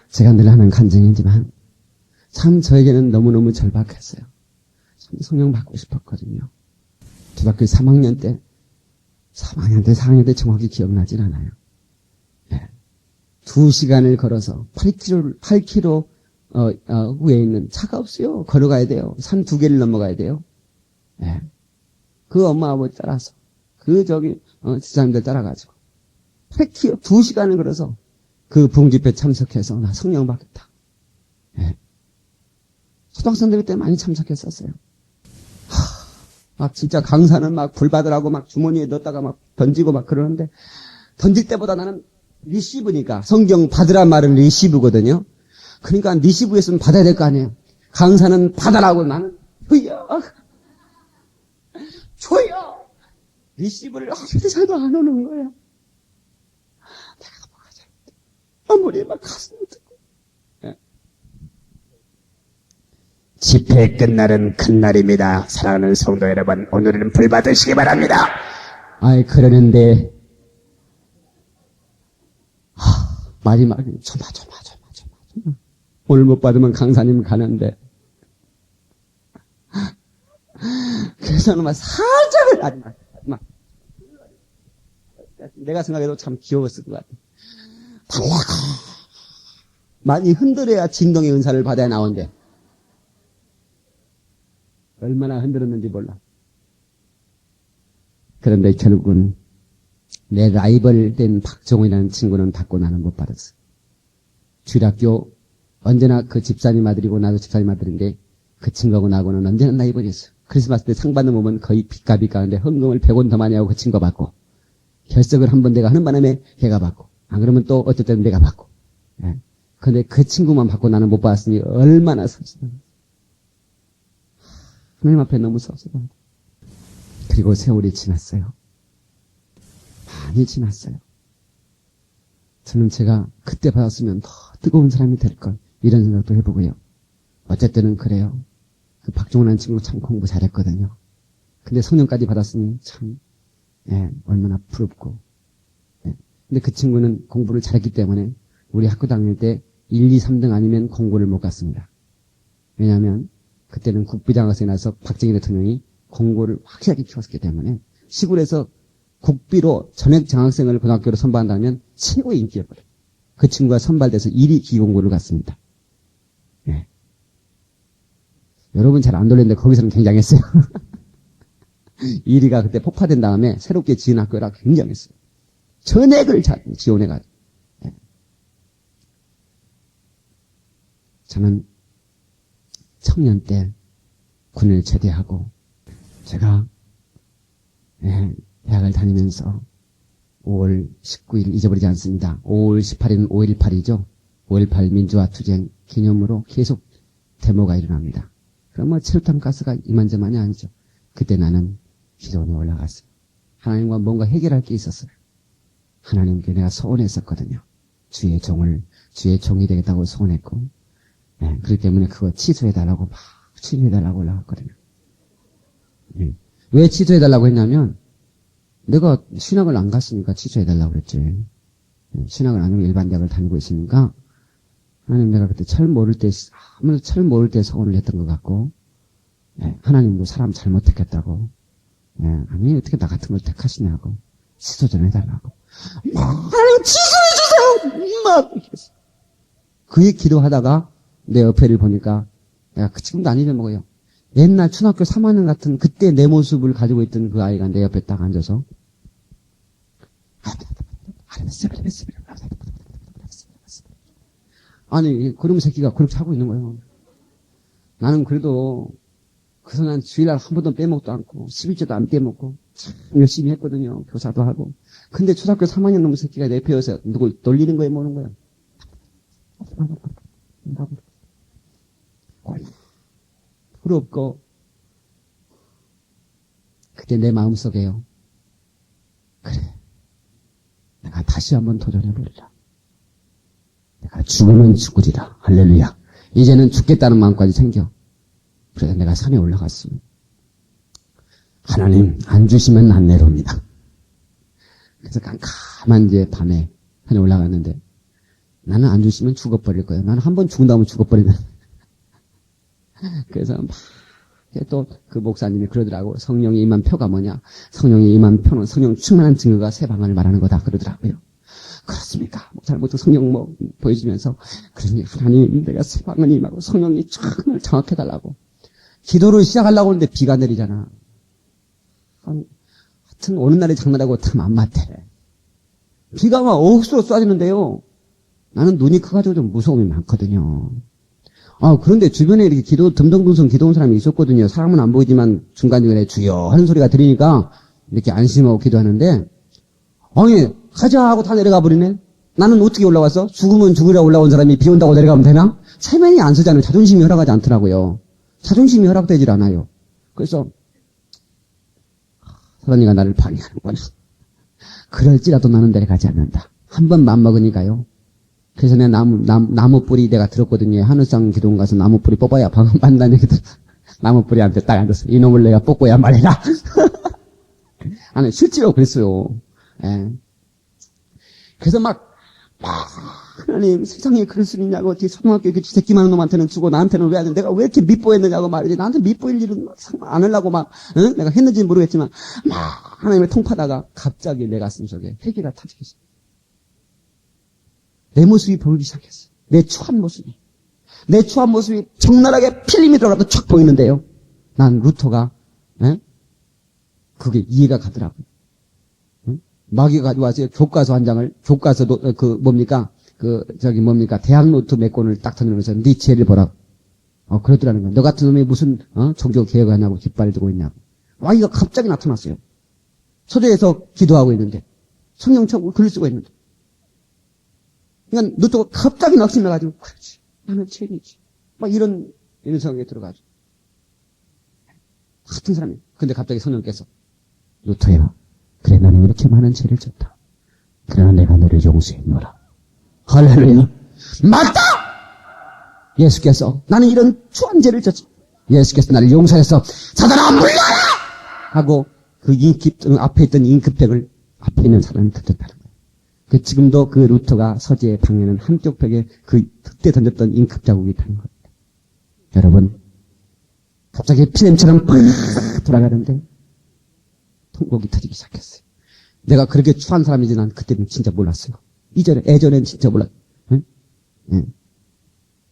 제가 늘 하는 간증이지만 참 저에게는 너무너무 절박했어요. 참 성령 받고 싶었거든요. 중학교 3학년 때 4학년 때 정확히 기억나진 않아요. 2시간을 걸어서 8km 후에 있는 차가 없어요. 걸어가야 돼요. 산 2개를 넘어가야 돼요. 그 엄마 아버지 따라서 지사님들 따라가지고 8km 2시간을 걸어서 그 부흥집회 참석해서 나 성령 받겠다. 초등학생들 때 많이 참석했었어요. 막 진짜 강사는 막 불 받으라고 막 주머니에 넣었다가 막 던지고 막 그러는데 던질 때보다 나는 리시브니까 성경 받으란 말은 리시브거든요. 그러니까 리시브였으면 받아야 될 거 아니에요. 강사는 받아라고 나는 줘요. 리시브를 아무리 잘도 안 오는 거예요. 내가 뭐가 잘못돼. 아무리 막 가슴이 뜨고. 집회 끝날은 큰 날입니다. 사랑하는 성도 여러분, 오늘은 불 받으시기 바랍니다. 그러는데 마지막에 조마. 오늘 못 받으면 강사님 가는데. 그래서 막 살짝을 마지막. 내가 생각해도 참 귀여웠을 것 같아. 많이 흔들어야 진동의 은사를 받아야 나오는데 얼마나 흔들었는지 몰라. 그런데 결국은 내 라이벌 된 박종훈이라는 친구는 받고 나는 못 받았어. 주일학교 언제나 그 집사님 아들이고 나도 집사님 아들인데 그 친구하고 나하고는 언제나 라이벌이었어. 크리스마스 때 상 받는 몸은 거의 빚값이니까 근데 헌금을 100원 더 많이 하고 그 친구가 받고 결석을 한 번 내가 하는 바람에 걔가 받고 안 그러면 또 어떨 때는 내가 받고. 근데 그 친구만 받고 나는 못 받았으니 얼마나 섭섭해. 하나님 앞에 너무 섭섭하다. 그리고 세월이 지났어요. 많이 지났어요. 저는 제가 그때 받았으면 더 뜨거운 사람이 될걸 이런 생각도 해보고요. 어쨌든 그래요. 그 박종훈이라는 친구 참 공부 잘했거든요. 근데 성령까지 받았으니 참 얼마나 부럽고. 근데 그 친구는 공부를 잘했기 때문에 우리 학교 다닐 때 1, 2, 3등 아니면 공부를 못 갔습니다. 왜냐하면 그때는 국비장학생이 나서 박정희 대통령이 공고를 확실하게 키웠기 때문에 시골에서 국비로 전액 장학생을 고등학교로 선발한다면 최고의 인기였거든요. 그 친구가 선발돼서 1위 기공고를 갔습니다. 여러분 잘 안 돌렸는데 거기서는 굉장했어요. 1위가 그때 폭파된 다음에 새롭게 지은 학교라 굉장했어요. 전액을 지원해가지고. 저는 청년 때 군을 제대하고 제가 대학을 다니면서 5월 19일 잊어버리지 않습니다. 5월 18일은 5.18이죠. 5.18 민주화 투쟁 기념으로 계속 데모가 일어납니다. 그럼 뭐 체류탄 가스가 이만저만이 아니죠. 그때 나는 기도원에 올라갔어요. 하나님과 뭔가 해결할 게 있었어요. 하나님께 내가 소원했었거든요. 주의 종이 되겠다고 소원했고, 그렇기 때문에 그거 취소해달라고 막 취소해달라고 올라갔거든요. 왜 취소해달라고 했냐면, 내가 신학을 안 갔으니까 취소해달라고 그랬지. 신학을 안 하고 일반 대학을 다니고 있으니까, 하나님 내가 그때 아무래도 철 모를 때 소원을 했던 것 같고, 하나님도 사람 잘못했겠다고, 아니, 어떻게 나 같은 걸 택하시냐고, 취소 좀 해달라고. 하나님 취소해주세요! 막! 그 기도하다가 내 옆에를 보니까 내가 지금도 안 잊어먹어요. 옛날 초등학교 3학년 같은 그때 내 모습을 가지고 있던 그 아이가 내 옆에 딱 앉아서 아니 그놈 새끼가 그렇게 하고 있는 거예요. 나는 그래도 그래서 난 주일날 한 번도 빼먹도 않고 11조도 안 빼먹고 참 열심히 했거든요. 교사도 하고. 근데 초등학교 3학년 놈 새끼가 내 옆에 와서 누굴 놀리는 거예요, 뭐는 거예요. 부럽고 그때 내 마음속에요. 그래, 내가 다시 한번 도전해보리라. 내가 죽으면 죽으리라. 할렐루야. 이제는 죽겠다는 마음까지 생겨. 그래서 내가 산에 올라갔어요. 하나님 안 주시면 안 내려옵니다. 그래서 깜깜한 이제 밤에 산에 올라갔는데 나는 안 주시면 죽어버릴 거예요. 나는 한 번 죽는다면 죽어버리는. 그래서 막 또 그 목사님이 그러더라고. 성령이 임한 표가 뭐냐? 성령이 임한 표는 성령 충만한 증거가 세 방안을 말하는 거다 그러더라고요. 그렇습니까? 목사님 또 성령 보여주면서 그러니 하나님 내가 세 방안이 임하고 성령이 쫙 장악해달라고. 기도를 시작하려고 하는데 비가 내리잖아. 하여튼 오는 날에 장난하고 참 안 맞대. 비가 막 억수로 쏴지는데요. 나는 눈이 커가지고 좀 무서움이 많거든요. 그런데 주변에 이렇게 듬성듬성 기도하는 사람이 있었거든요. 사람은 안 보이지만 중간중간에 주여 하는 소리가 들리니까 이렇게 안심하고 기도하는데, 가자 하고 다 내려가 버리네? 나는 어떻게 올라왔어? 죽으면 죽으려 올라온 사람이 비 온다고 내려가면 되나? 체면이 안 서잖아요. 자존심이 허락하지 않더라고요. 자존심이 허락되질 않아요. 그래서, 사단이가 나를 방해하는구나. 그럴지라도 나는 내려가지 않는다. 한 번 맘먹으니까요. 그래서 내가 나무 뿌리 내가 들었거든요. 하늘상 기도원 가서 나무 뿌리 뽑아야 방금 만난 얘기 들었어. 나무 뿌리한테 딱 앉았어. 이놈을 내가 뽑고야 말이다. 아니, 실제로 그랬어요. 예. 그래서 하나님, 세상에 그럴 수 있냐고, 어떻게 초등학교 그 새끼 많은 놈한테는 주고 나한테는 왜 안 돼? 내가 왜 이렇게 밉보했느냐고 말이지. 나한테 밉보일 일은 안 하려고 응? 내가 했는지는 모르겠지만, 하나님의 통파다가 갑자기 내 가슴 속에 회개가 터지기 시작했어. 내 모습이 보이기 시작했어. 내 추한 모습이. 내 추한 모습이 적나라하게 필름이 들어가도 촥 보이는데요. 난 루터가, 그게 이해가 가더라고요. 마귀가 가져와서 교과서 한 장을, 교과서도, 대학 노트 몇 권을 딱 던지면서 네 죄를 보라고. 그러더라는 거야. 너 같은 놈이 무슨, 종교 개혁을 하냐고 깃발을 들고 있냐고. 마귀가 갑자기 나타났어요. 서재에서 기도하고 있는데, 성령 차고 글을 쓰고 있는데. 그러니까 루터가 갑자기 낙심해가지고, 그렇지. 나는 죄인이지. 이런 생각에 들어가지고. 같은 사람이. 근데 갑자기 성령께서, 루터야. 그래, 나는 이렇게 많은 죄를 졌다. 그러나 내가 너를 용서해놓으라. 할렐루야. 맞다! 예수께서, 나는 이런 추한 죄를 졌지. 예수께서 나를 용서해서, 사단아, 물러라! 하고, 그 앞에 있던 잉크백을 앞에 있는 사람이 던졌다는 거예요. 지금도 그 루터가 서재의 방에는 한쪽 벽에 그때 던졌던 잉크 자국이 있다는 겁니다. 여러분, 갑자기 피냄처럼 팍 돌아가는데, 통곡이 터지기 시작했어요. 내가 그렇게 추한 사람인지 난 그때는 진짜 몰랐어요. 예전엔 진짜 몰랐어요. 응? 응.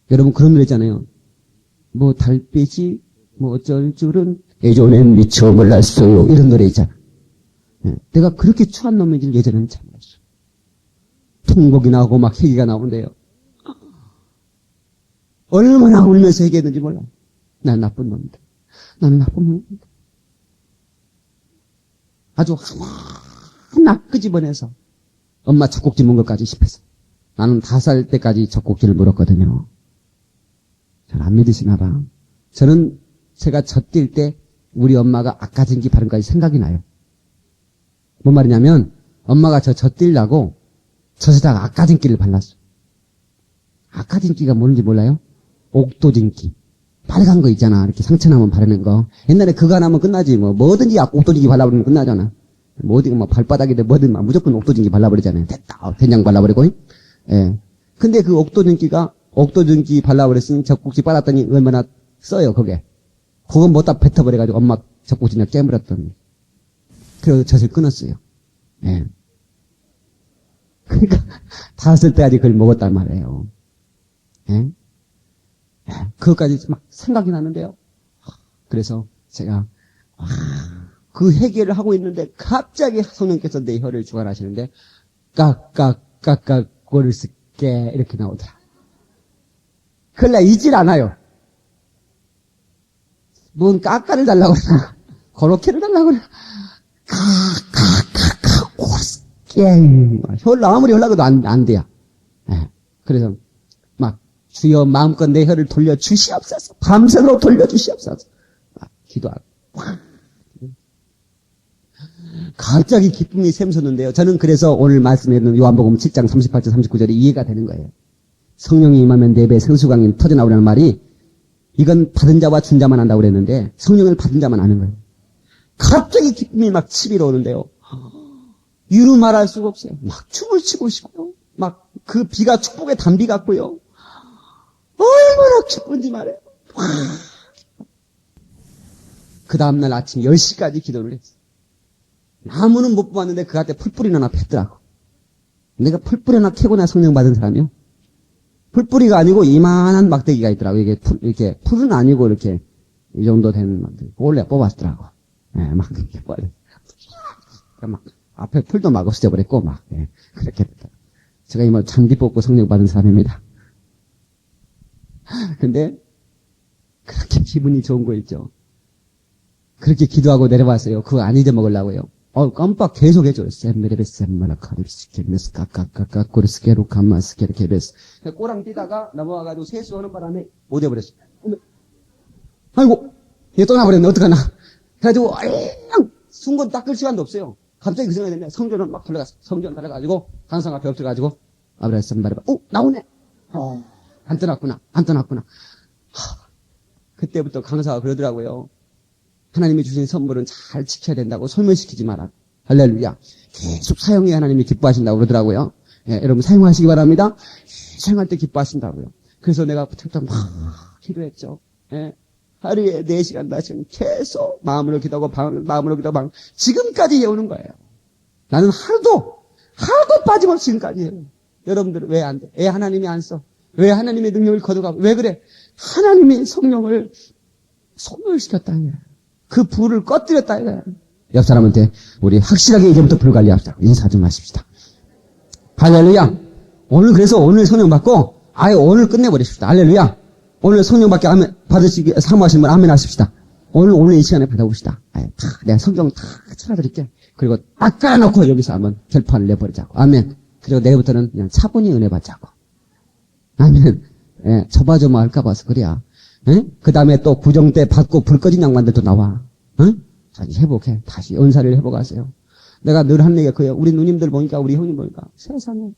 여러분 그런 노래 있잖아요. 달빛이 어쩔 줄은 예전엔 미처 몰랐어요. 이런 노래 있잖아. 응. 내가 그렇게 추한 놈인지 예전에는 잘 몰랐어요. 통곡이 나오고 막 회개가 나오는데요. 얼마나 울면서 회개했는지 몰라. 난 나쁜 놈이다. 나는 나쁜 놈이다. 아주 하나 끄집어내서 엄마 젖꼭지 문 것까지 씹혔어. 나는 5살 때까지 젖꼭지를 물었거든요. 잘 안 믿으시나 봐. 저는 제가 젖뛸 때 우리 엄마가 아까진기 발음까지 생각이 나요. 뭔 말이냐면 엄마가 젖뛸라고 젖에다가 아까진기를 발랐어. 아까진기가 뭔지 몰라요? 옥도진기. 빨간 거 있잖아. 이렇게 상처나면 바르는 거. 옛날에 그거 나면 끝나지. 뭐든지 옥도진기 발라버리면 끝나잖아. 어디 발바닥에다 뭐든 무조건 옥도진기 발라버리잖아요. 됐다. 된장 발라버리고. 예. 근데 그 옥도진기 발라버렸으니 젖꼭지 빨았더니 얼마나 써요, 그게. 그건 못다 뱉어버려가지고 엄마 젖꼭지나 깨물었더니. 그래서 젖을 끊었어요. 예. 그러니까 5살 때까지 그걸 먹었단 말이에요. 예. 그것까지 막 생각이 나는데요. 그래서 제가 그 회개를 하고 있는데 갑자기 성령께서 내 혀를 주관하시는데 깍깍깍깍 꼬를 쓸게 이렇게 나오더라. 그걸 나 잊질 않아요. 뭔 깍까를 달라고 그러나 그렇게를 달라고 그러나 깍깍깍깍 꼬를 쓸게 혀를 아무리 하려고 해도 안 돼요. 그래서 주여 마음껏 내 혀를 돌려주시옵소서. 밤새도록 돌려주시옵소서. 기도하고. 갑자기 기쁨이 샘솟는데요. 저는 그래서 오늘 말씀했던 요한복음 7장 38절 39절이 이해가 되는 거예요. 성령이 임하면 4배 생수강이 터져나오라는 말이 이건 받은 자와 준 자만 한다고 그랬는데 성령을 받은 자만 아는 거예요. 갑자기 기쁨이 막 치밀어 오는데요. 이루 말할 수가 없어요. 막 춤을 추고 싶고요. 막 그 비가 축복의 단비 같고요. 얼마나 기쁜지 말해요. 그 다음날 아침 10시까지 기도를 했어요. 나무는 못 보았는데 그 앞에 풀뿌리 하나 폈더라고. 내가 풀뿌리 하나 캐고 나 성령 받은 사람이요. 풀뿌리가 아니고 이만한 막대기가 있더라고. 이게 이렇게 풀은 아니고 이렇게 이 정도 되는 막대기. 그걸 내가 뽑았더라고. 예, 막 이렇게 뽑아요. 막 앞에 풀도 막 없어져버렸고 막 예, 그렇게 됐다. 제가 이 뭐 장비 뽑고 성령 받은 사람입니다. 근데 그렇게 기분이 좋은 거 있죠. 그렇게 기도하고 내려왔어요. 그거 안 잊어먹으려고요. 깜빡 계속 해줘요. 셈메레베셈마라카리스케메스 까까까까꼬르스케로 감마스케르케베스. 꼬랑 뛰다가 넘어와가지고 세수하는 바람에 못 해버렸어요. 아이고, 얘 또 나버렸네. 어떡하나. 그래가지고 그냥 순간 닦을 시간도 없어요. 갑자기 그 생각이 됐네. 성전은 막 들어갔어. 성전 들어가지고 강상 앞에 엎드려가지고 아브라함 나오네. 안 떠났구나. 그때부터 강사가 그러더라고요. 하나님이 주신 선물은 잘 지켜야 된다고 소멸시키지 마라. 할렐루야. 계속 사용해 하나님이 기뻐하신다고 그러더라고요. 예, 여러분 사용하시기 바랍니다. 사용할 때 기뻐하신다고요. 그래서 내가 부터 막 기도했죠. 예. 하루에 4시간, 5시간 계속 마음으로 기도하고 마음으로 기도하고 지금까지 해오는 거예요. 나는 하루도 빠짐없이 지금까지 해요. 여러분들 왜 안 돼? 왜 하나님이 안 써? 왜 하나님의 능력을 거둬가고? 왜 그래? 하나님이 성령을 소멸시켰다. 그 불을 꺼뜨렸다. 옆 사람한테 우리 확실하게 이제부터 불 관리합시다. 인사 좀 하십시다. 할렐루야. 오늘 성령 받고 아예 오늘 끝내버리십시다. 할렐루야. 오늘 성령 받으시기 사모하시는 분 아멘 하십시다. 오늘 이 시간에 받아봅시다. 내가 성경 다 찾아드릴게. 그리고 딱 깔아놓고 여기서 한번 결판을 내버리자고. 아멘. 그리고 내일부터는 그냥 차분히 은혜 받자고. 아멘. 예, 저마저마 할까 봐서 그래야. 그 다음에 또 구정 때 받고 불 꺼진 양반들도 나와. 다시 회복해. 다시 은사를 회복하세요. 내가 늘 하는 얘기가 그래요. 우리 누님들 보니까, 우리 형님 보니까 세상에.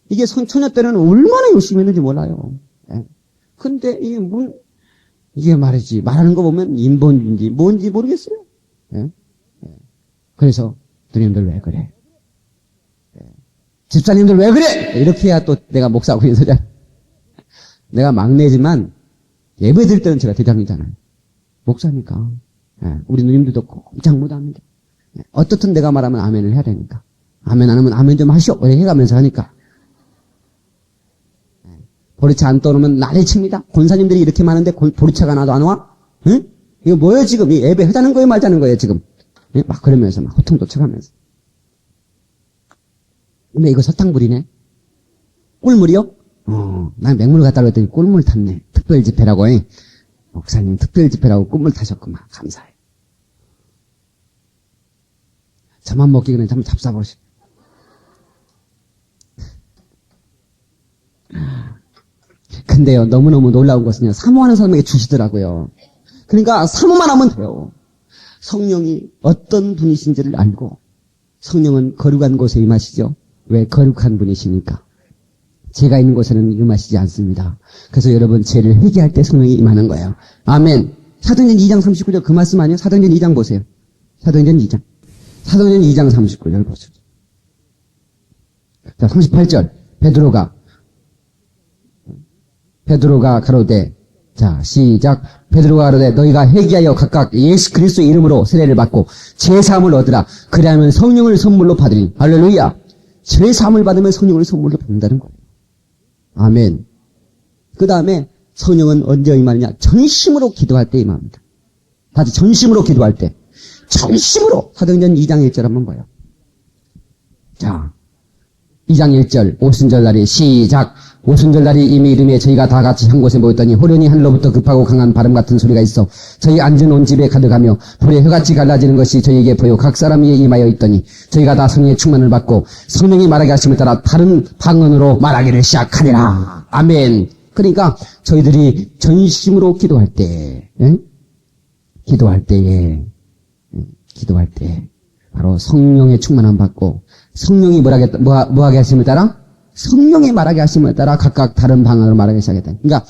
이게 처녀 때는 얼마나 열심히 했는지 몰라요. 예. 근데 이게 말이지. 말하는 거 보면 인본인지 뭔지 모르겠어요. 예? 예. 그래서 누님들 왜 그래? 예. 집사님들 왜 그래? 이렇게 해야 또 내가 목사하고 있는 소리야. 내가 막내지만 예배 드릴 때는 제가 대장이잖아요. 목사니까. 예. 우리 누님들도 꼼짝 못합니다. 예. 어떻든 내가 말하면 아멘을 해야 되니까. 아멘 안 하면 아멘 좀 하시오. 해가면서 하니까. 보리차 안 떠놓으면 난리 칩니다. 권사님들이 이렇게 많은데 보리차가 나도 안 와? 응? 이거 뭐예요 지금? 이 예배 하자는 거예요 말자는 거예요 지금? 예? 막 그러면서 막 호통도쳐가면서. 근데 이거 설탕물이네. 꿀물이요? 난 맹물 갖다 놨더니 꿀물 탔네. 특별 집회라고 해. 목사님 특별 집회라고 꿀물 타셨구만. 감사해. 저만 먹기 전에 한번 잡숴보시. 근데요, 너무너무 놀라운 것은요, 사모하는 사람에게 주시더라고요. 그러니까 사모만 하면 돼요. 성령이 어떤 분이신지를 알고, 성령은 거룩한 곳에 임하시죠. 왜 거룩한 분이시니까? 죄가 있는 곳에는 임하시지 않습니다. 그래서 여러분 죄를 회개할 때 성령이 임하는 거예요. 아멘. 사도행전 2장 39절 그 말씀 아니에요? 사도행전 2장 보세요. 사도행전 2장. 사도행전 2장 39절 보세요. 자, 38절. 베드로가 가로되, 자, 시작. 베드로가 가로되, 너희가 회개하여 각각 예수 그리스도의 이름으로 세례를 받고 죄사함을 얻으라. 그리하면 성령을 선물로 받으리. 할렐루야. 죄사함을 받으면 성령을 선물로 받는다는 거예요. 아멘. 그 다음에 성령은 언제 임하느냐? 전심으로 기도할 때 임합니다. 다시 전심으로 기도할 때. 전심으로. 사도행전 2장 1절 한번 봐요. 자, 2장 1절 오순절 날이 시작. 오순절 날이 이미 이름에 저희가 다 같이 한 곳에 모였더니 호련히 하늘로부터 급하고 강한 바람 같은 소리가 있어 저희 앉은 온 집에 가득하며 불에 혀같이 갈라지는 것이 저희에게 보여 각 사람 위에 임하여 있더니 저희가 다 성령의 충만을 받고 성령이 말하게 하심에 따라 다른 방언으로 말하기를 시작하리라. 아멘. 그러니까 저희들이 전심으로 기도할 때, 기도할 때 바로 성령의 충만함 받고 성령이 뭐하게 하심에 따라? 성령이 말하게 하심에 따라 각각 다른 방언으로 말하기 시작했다. 그러니까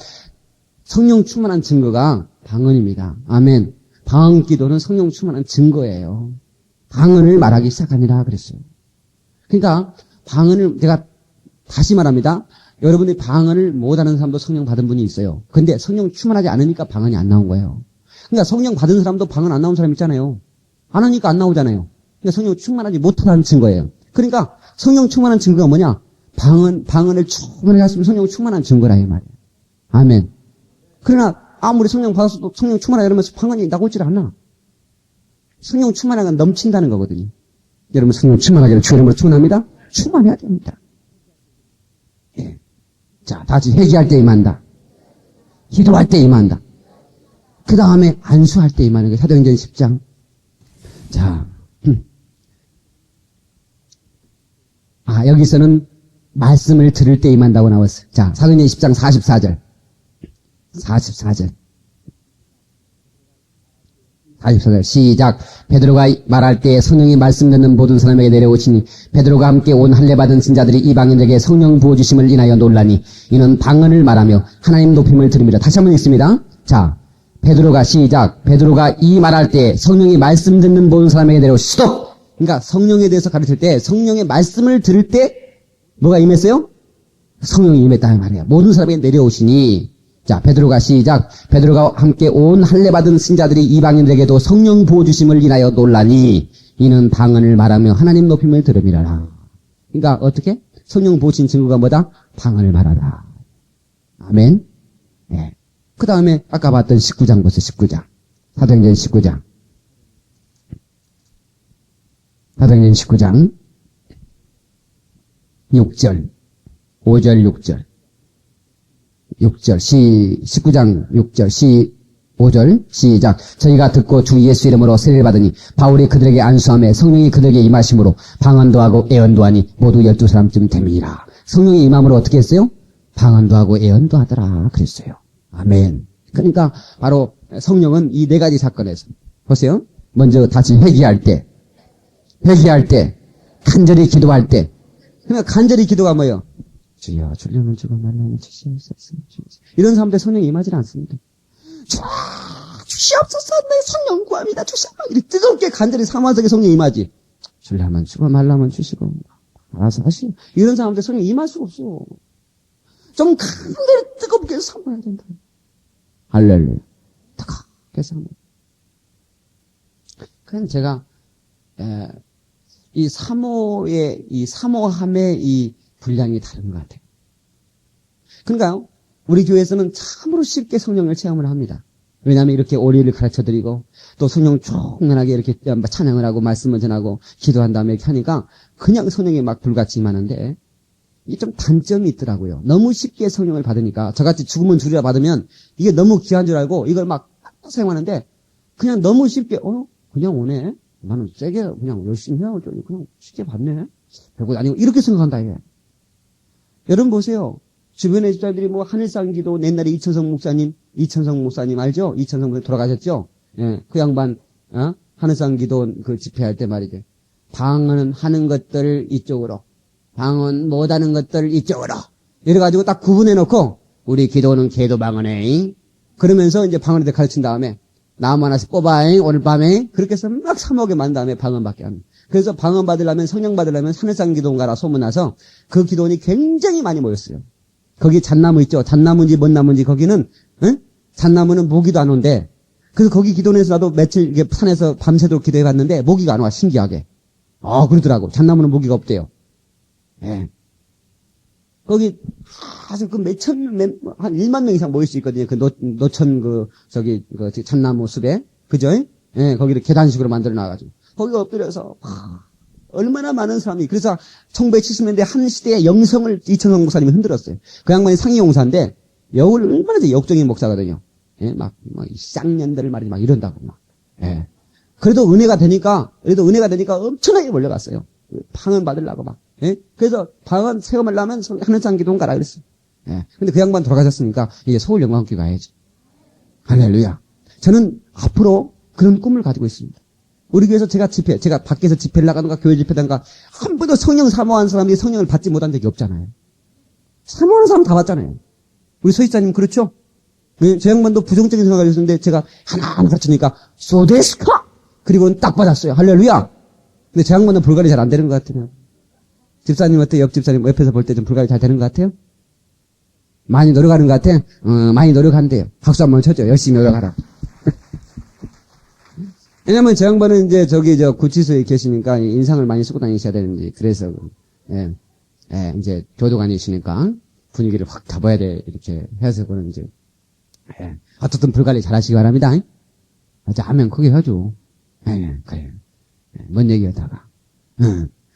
성령 충만한 증거가 방언입니다. 아멘. 방언 기도는 성령 충만한 증거예요. 방언을 말하기 시작하니라 그랬어요. 그러니까 방언을 제가 다시 말합니다. 여러분들이 방언을 못하는 사람도 성령 받은 분이 있어요. 근데 성령 충만하지 않으니까 방언이 안 나온 거예요. 그러니까 성령 받은 사람도 방언 안 나온 사람 있잖아요. 안 하니까 안 나오잖아요. 그러니까 성령 충만하지 못하다는 증거예요. 그러니까 성령 충만한 증거가 뭐냐? 방언을 충분히 했으면 성령 충만한 증거라 이 말이에요. 아멘. 그러나 아무리 성령 받았어도 성령 충만하다 이러면서 방언이 나오질 않아. 성령 충만한 건 넘친다는 거거든요. 여러분 성령 충만하기를 주 이름으로 축원합니다. 충만해야 됩니다. 예. 자, 다시 회개할 때 임한다. 기도할 때 임한다. 그 다음에 안수할 때 임하는 게 사도행전 10장. 자, 여기서는 말씀을 들을 때 임한다고 나왔어요. 자, 사도행전 10장 44절. 44절. 시작. 베드로가 말할 때 성령이 말씀 듣는 모든 사람에게 내려오시니 베드로가 함께 온 할례 받은 신자들이 이방인에게 성령 부어 주심을 인하여 놀라니 이는 방언을 말하며 하나님 높임을 들음이라. 다시 한번 읽습니다. 자, 베드로가 시작. 베드로가 이 말할 때 성령이 말씀 듣는 모든 사람에게 내려오시도. 그러니까 성령에 대해서 가르칠 때 성령의 말씀을 들을 때 뭐가 임했어요? 성령이 임했다는 말이에요. 모든 사람에게 내려오시니. 자, 베드로가 시작. 베드로가 함께 온 할례 받은 신자들이 이방인들에게도 성령 부어 주심을 인하여 놀라니 이는 방언을 말하며 하나님 높임을 들음이라. 그러니까 어떻게? 성령 부으신 증거가 뭐다? 방언을 말하라. 아멘. 네. 그 다음에 아까 봤던 19장 보세요. 19장. 사도행전 19장. 사도행전 19장 6절 5절 6절 19장 6절 5절 시작. 저희가 듣고 주 예수 이름으로 세례를 받으니 바울이 그들에게 안수하며 성령이 그들에게 임하심으로 방언도 하고 애언도 하니 모두 12사람쯤 됨이니라. 성령이 임함으로 어떻게 했어요? 방언도 하고 애언도 하더라 그랬어요. 아멘. 그러니까 바로 성령은 이 네 가지 사건에서 보세요. 먼저 다시 회개할 때 간절히 기도할 때. 그러니까 간절히 기도가 뭐예요? 주여 주려면 주고 말라면 주시옵소서. 이런 사람들 성령이 임하지 않습니다. 주시옵소서. 내 성령 구합니다. 주시옵소서. 이렇게 뜨겁게 간절히 사모하게 성령이 임하지. 주려면 주고 말라면 주시고 알아서 하시오. 이런 사람들 성령이 임할 수가 없어. 좀 간절히 뜨겁게 사모해야 된다. 할렐루야. 뜨겁게 사모. 그래서 제가 이 사모함의 이 분량이 다른 것 같아요. 그러니까 우리 교회에서는 참으로 쉽게 성령을 체험을 합니다. 왜냐하면 이렇게 오리를 가르쳐드리고 또 성령 충만하게 이렇게 찬양을 하고 말씀을 전하고 기도한 다음에 이렇게 하니까 그냥 성령이 막 불같이 임하는데 이게 좀 단점이 있더라고요. 너무 쉽게 성령을 받으니까 저같이 죽으면 주리라 받으면 이게 너무 귀한 줄 알고 이걸 막 사용하는데 그냥 너무 쉽게 그냥 오네. 나는 세게 그냥 열심히 해야 그냥 쉽게 받네. 별거 아니고 이렇게 생각한다 이게. 여러분 보세요. 주변의 집사님들이 뭐 하늘상 기도 옛날에 이천성 목사님 알죠? 이천성 목사님 돌아가셨죠? 예, 그 양반 하늘상 기도 그 집회할 때 말이죠. 방언은 하는 것들 이쪽으로, 방언 못하는 것들 이쪽으로. 이래가지고 딱 구분해 놓고 우리 기도는 개도 방언에 그러면서 이제 방언에 대해 가르친 다음에 나무 하나씩 뽑아잉 오늘 밤에 그렇게 해서 막 사모하게 만든 다음에 방언 받게 합니다. 그래서 방언 받으려면 성령 받으려면 하늘상 기도인가라 소문나서 그 기도원이 굉장히 많이 모였어요. 거기 잣나무 있죠. 잣나무인지 뭔 나무인지 거기는 잣나무는 모기도 안 온대. 그래서 거기 기도원에서 나도 며칠 이게 산에서 밤새도록 기도해봤는데 모기가 안 와. 신기하게. 그러더라고. 잣나무는 모기가 없대요. 예. 거기 아주 그 한 1만 명 이상 모일 수 있거든요. 그 노천 그 잣나무 숲에. 그죠? 예, 거기를 계단식으로 만들어 놔가지고. 거기 엎드려서 얼마나 많은 사람이. 그래서 1970년대 한 시대의 영성을 이천성 목사님이 흔들었어요. 그 양반이 상위용사인데 역을 얼마나 역적인 목사거든요. 예, 막 쌍년들을 말이지 막 이런다고 막. 예. 그래도 은혜가 되니까 엄청나게 몰려갔어요. 방언 받으려고 막. 예? 그래서 방언 체험하려면 하늘상 기도원 가라 그랬어요. 예. 근데 그 양반 돌아가셨으니까 이제 서울 영광교회 가야지. 할렐루야. 저는 앞으로 그런 꿈을 가지고 있습니다. 우리 교회에서 제가 밖에서 집회를 나가든가 교회 집회든가 한 번도 성령 사모한 사람이 성령을 받지 못한 적이 없잖아요. 사모하는 사람 다 받잖아요. 우리 서희자님 그렇죠? 네, 저 양반도 부정적인 생각을 했었는데 제가 하나하나 가르치니까 소데스카! 그리고는 딱 받았어요. 할렐루야! 근데 저 양반은 불가리 잘 안 되는 것 같아요. 집사님 어때? 옆 집사님 옆에서 볼 때 좀 불가이 잘 되는 것 같아요? 많이 노력하는 것 같아? 많이 노력한대요. 박수 한번 쳐줘. 열심히 노력하라. 왜냐면 저 양반은 이제 구치소에 계시니까 인상을 많이 쓰고 다니셔야 되는지, 그래서, 이제 교도관이시니까 분위기를 확 잡아야 돼. 이렇게 해서 그런 이제, 어떻든 불관리 잘 하시기 바랍니다. 하면 크게 해줘. 그래. 뭔 얘기하다가.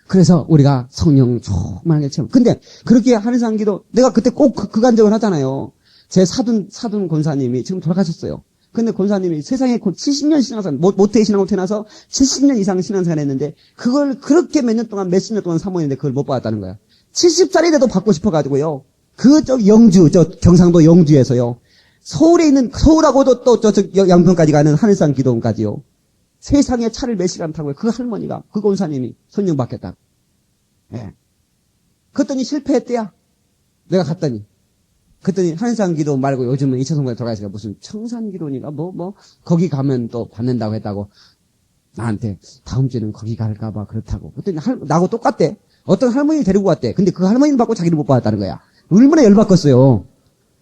그래서 우리가 성령 충만하게 채워. 근데 그렇게 하는 사람기도 내가 그때 꼭 그 간증을 하잖아요. 제 사돈 권사님이 지금 돌아가셨어요. 근데 권사님이 세상에 곧 70년 신앙생활, 모태 신앙으로 태어나서 70년 이상 신앙생활 했는데 그걸 그렇게 몇 년 동안, 몇십 년 동안 사모했는데 그걸 못 받았다는 거야. 70살이 돼도 받고 싶어가지고요. 경상도 영주에서요. 서울에 있는, 서울하고도 또 양평까지 가는 하늘산 기도원까지요. 세상에 차를 몇 시간 타고요. 그 할머니가, 그 권사님이 성령 받겠다고. 그랬더니 실패했대야. 내가 갔더니. 그랬더니 하늘산 기도 말고 요즘은 2차 성공에 들어가시니까 무슨 청산 기도니까 거기 가면 또 받는다고 했다고. 나한테 다음 주에는 거기 갈까봐 그렇다고. 그랬더니 나하고 똑같대. 어떤 할머니 데리고 왔대. 근데 그 할머니는 받고 자기는 못 받았다는 거야. 얼마나 열받겠어요.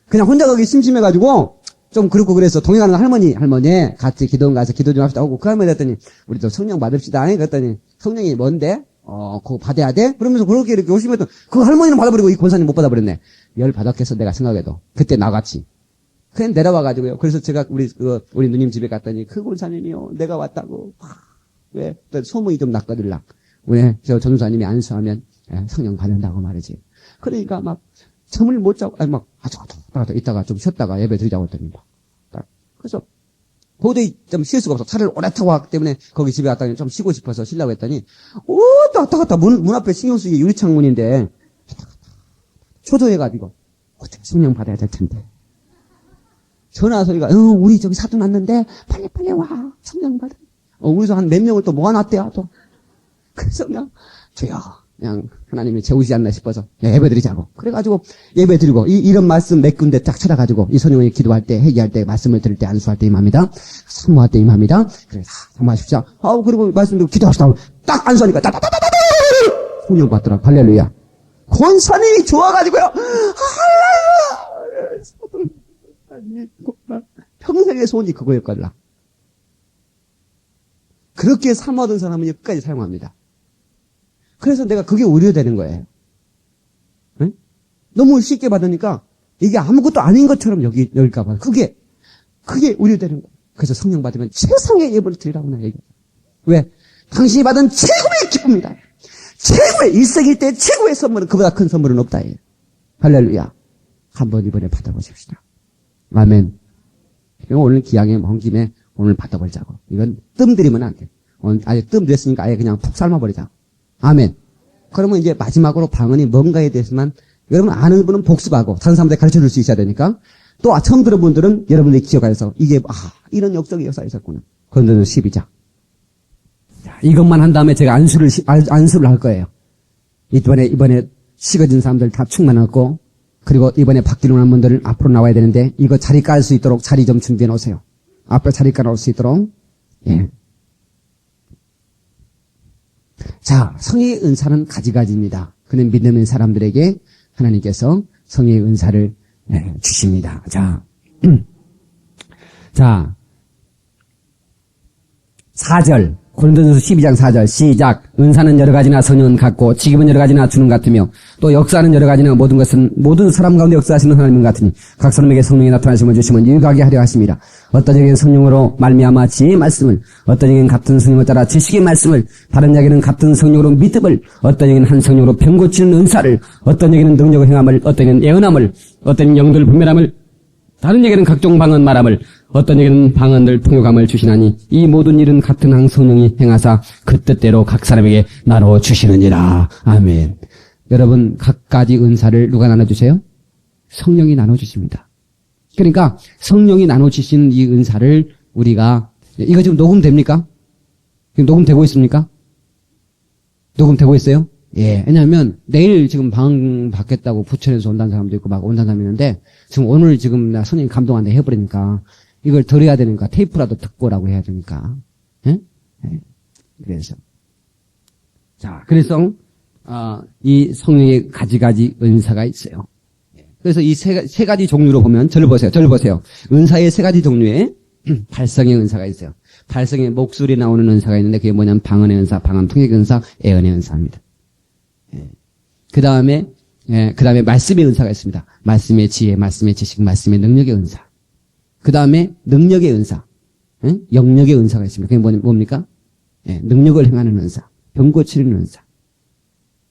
그냥 혼자 가기 심심해가지고 좀 그렇고 그래서 동행하는 할머니 같이 기도원 가서 기도 좀 합시다 하고 그 할머니 했더니 우리도 성령 받읍시다. 그랬더니 성령이 뭔데? 그거 받아야 돼? 그러면서 그렇게 이렇게 열심히 했더니 그 할머니는 받아버리고 이 권사님 못 받아버렸네. 열 받았겠어 내가 생각해도. 그때 나같이. 그냥 내려와가지고요. 그래서 제가 우리 누님 집에 갔더니 그 권사님이요. 내가 왔다고. 왜? 또 소문이 좀 났거들라. 왜? 저 전도사님이 안수하면 성령 받는다고 말이지. 그러니까 막 잠을 못 자고, 이따가 좀 쉬었다가 예배 드리자고 했더니 그래서 도저히 좀 쉴 수가 없어. 차를 오래 타고 왔기 때문에 거기 집에 갔더니 좀 쉬고 싶어서 쉬려고 했더니 왔다 갔다 문 앞에 신경 쓰기 유리창문인데 초조해가지고 어떻게 성령 받아야 될 텐데. 전화 소리가 우리 저기 사돈 왔는데 빨리 와 성령 받아. 우리도 한 몇 명을 또 모아놨대요 또. 그래서 그냥 주여 그냥 하나님이 재우시지 않나 싶어서 예배 드리자고. 그래가지고 예배 드리고 이런 말씀 몇 군데 딱 찾아가지고 이 선생님이 기도할 때 회개할 때 말씀을 들을 때 안수할 때 임합니다. 사모할 때 임합니다. 그래 사모하십시오. 그리고 말씀 듣고 기도합시다. 딱 안수하니까 따다다다다다 성령 받더라. 할렐루야. 권사님이 좋아가지고요. 할렐루야. 평생의 소원이 그거였거든. 그렇게 사모하던 사람은 끝까지 사용합니다. 그래서 내가 그게 우려되는 거예요. 응? 너무 쉽게 받으니까 이게 아무것도 아닌 것처럼 여길까 봐. 그게 우려되는 거예요. 그래서 성령 받으면 최상의 예배를 드리라고 나 얘기해요. 왜? 당신이 받은 최고의 기쁨이다. 최고의 일생일 때 최고의 선물은 그보다 큰 선물은 없다. 할렐루야. 한번 이번에 받아보십시다. 아멘. 오늘 기왕에 먼 김에 오늘 받아보자고. 이건 뜸 들이면 안 돼. 오늘 아예 뜸 됐으니까 아예 그냥 푹 삶아버리자. 아멘. 그러면 이제 마지막으로 방언이 뭔가에 대해서만 여러분 아는 분은 복습하고 다른 사람들 가르쳐 줄 수 있어야 되니까 또 처음 들은 분들은 여러분들이 기억해서 이게 이런 역적의 역사가 있었구나. 그런데는 12장. 이것만 한 다음에 제가 안수를 할 거예요. 이번에 식어진 사람들 다 충만하고 그리고 이번에 받기로 한 분들은 앞으로 나와야 되는데 이거 자리 깔 수 있도록 자리 좀 준비해 놓으세요. 앞에 자리 깔아올 수 있도록. 예. 자, 성의 은사는 가지가지입니다. 그는 믿는 사람들에게 하나님께서 성의 은사를 주십니다. 자, 4절. 고린도전서 12장 4절 시작. 은사는 여러 가지나 성령은 같고 직임은 여러 가지나 주는 같으며 또 역사는 여러 가지나 모든 것은 모든 사람 가운데 역사하시는 하나님 같으니 각 사람에게 성령이 나타나심을 주시면 유익하게 하려 하십니다. 어떤 에게는 성령으로 말미암아 지혜의 말씀을, 어떤 에게는 같은 성령을 따라 지식의 말씀을, 다른 에게는 같은 성령으로 믿음을, 어떤 에게는 한 성령으로 병 고치는 은사를, 어떤 에게는 능력을 행함을, 어떤 에게는 예언함을, 어떤 에게는 영들 분별함을, 다른 에게는 각종 방언 말함을, 어떤 에게는 방언들 통역함을 주시나니 이 모든 일은 같은 한 성령이 행하사 그 뜻대로 각 사람에게 나눠 주시느니라. 아멘. 여러분 각가지 은사를 누가 나눠주세요? 성령이 나눠주십니다. 그러니까 성령이 나눠주신 이 은사를 우리가 이거 지금 녹음됩니까? 지금 녹음되고 있습니까? 녹음되고 있어요? 예. 왜냐하면 내일 지금 방 받겠다고 부천에서 온다는 사람도 있고 막 온다는 사람이 있는데 지금 오늘 지금 나 선생님 감동한테 해버리니까 이걸 들어야 되니까 테이프라도 듣고라고 해야 되니까. 예? 예. 그래서 자, 그래서 이 성령의 가지 은사가 있어요. 그래서 이 세 가지 종류로 보면, 저를 보세요. 은사의 세 가지 종류에 발성의 은사가 있어요. 발성의 목소리 나오는 은사가 있는데 그게 뭐냐면 방언의 은사, 방언 통역 은사, 애언의 은사입니다. 그 다음에 말씀의 은사가 있습니다. 말씀의 지혜, 말씀의 지식, 말씀의 능력의 은사. 그 다음에 능력의 은사, 영력의 은사가 있습니다. 그게 뭡니까? 능력을 행하는 은사, 병 고치는 은사,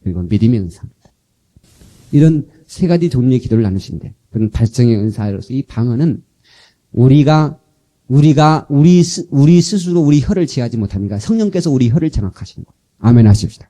그리고 믿음의 은사입니다. 이런 세 가지 종류의 기도를 나누신데, 그런 발성의 은사로서 이 방언은 우리가 우리 스스로 우리 혀를 제하지 못합니다. 성령께서 우리 혀를 장악하시는 거예요. 아멘 하십시다.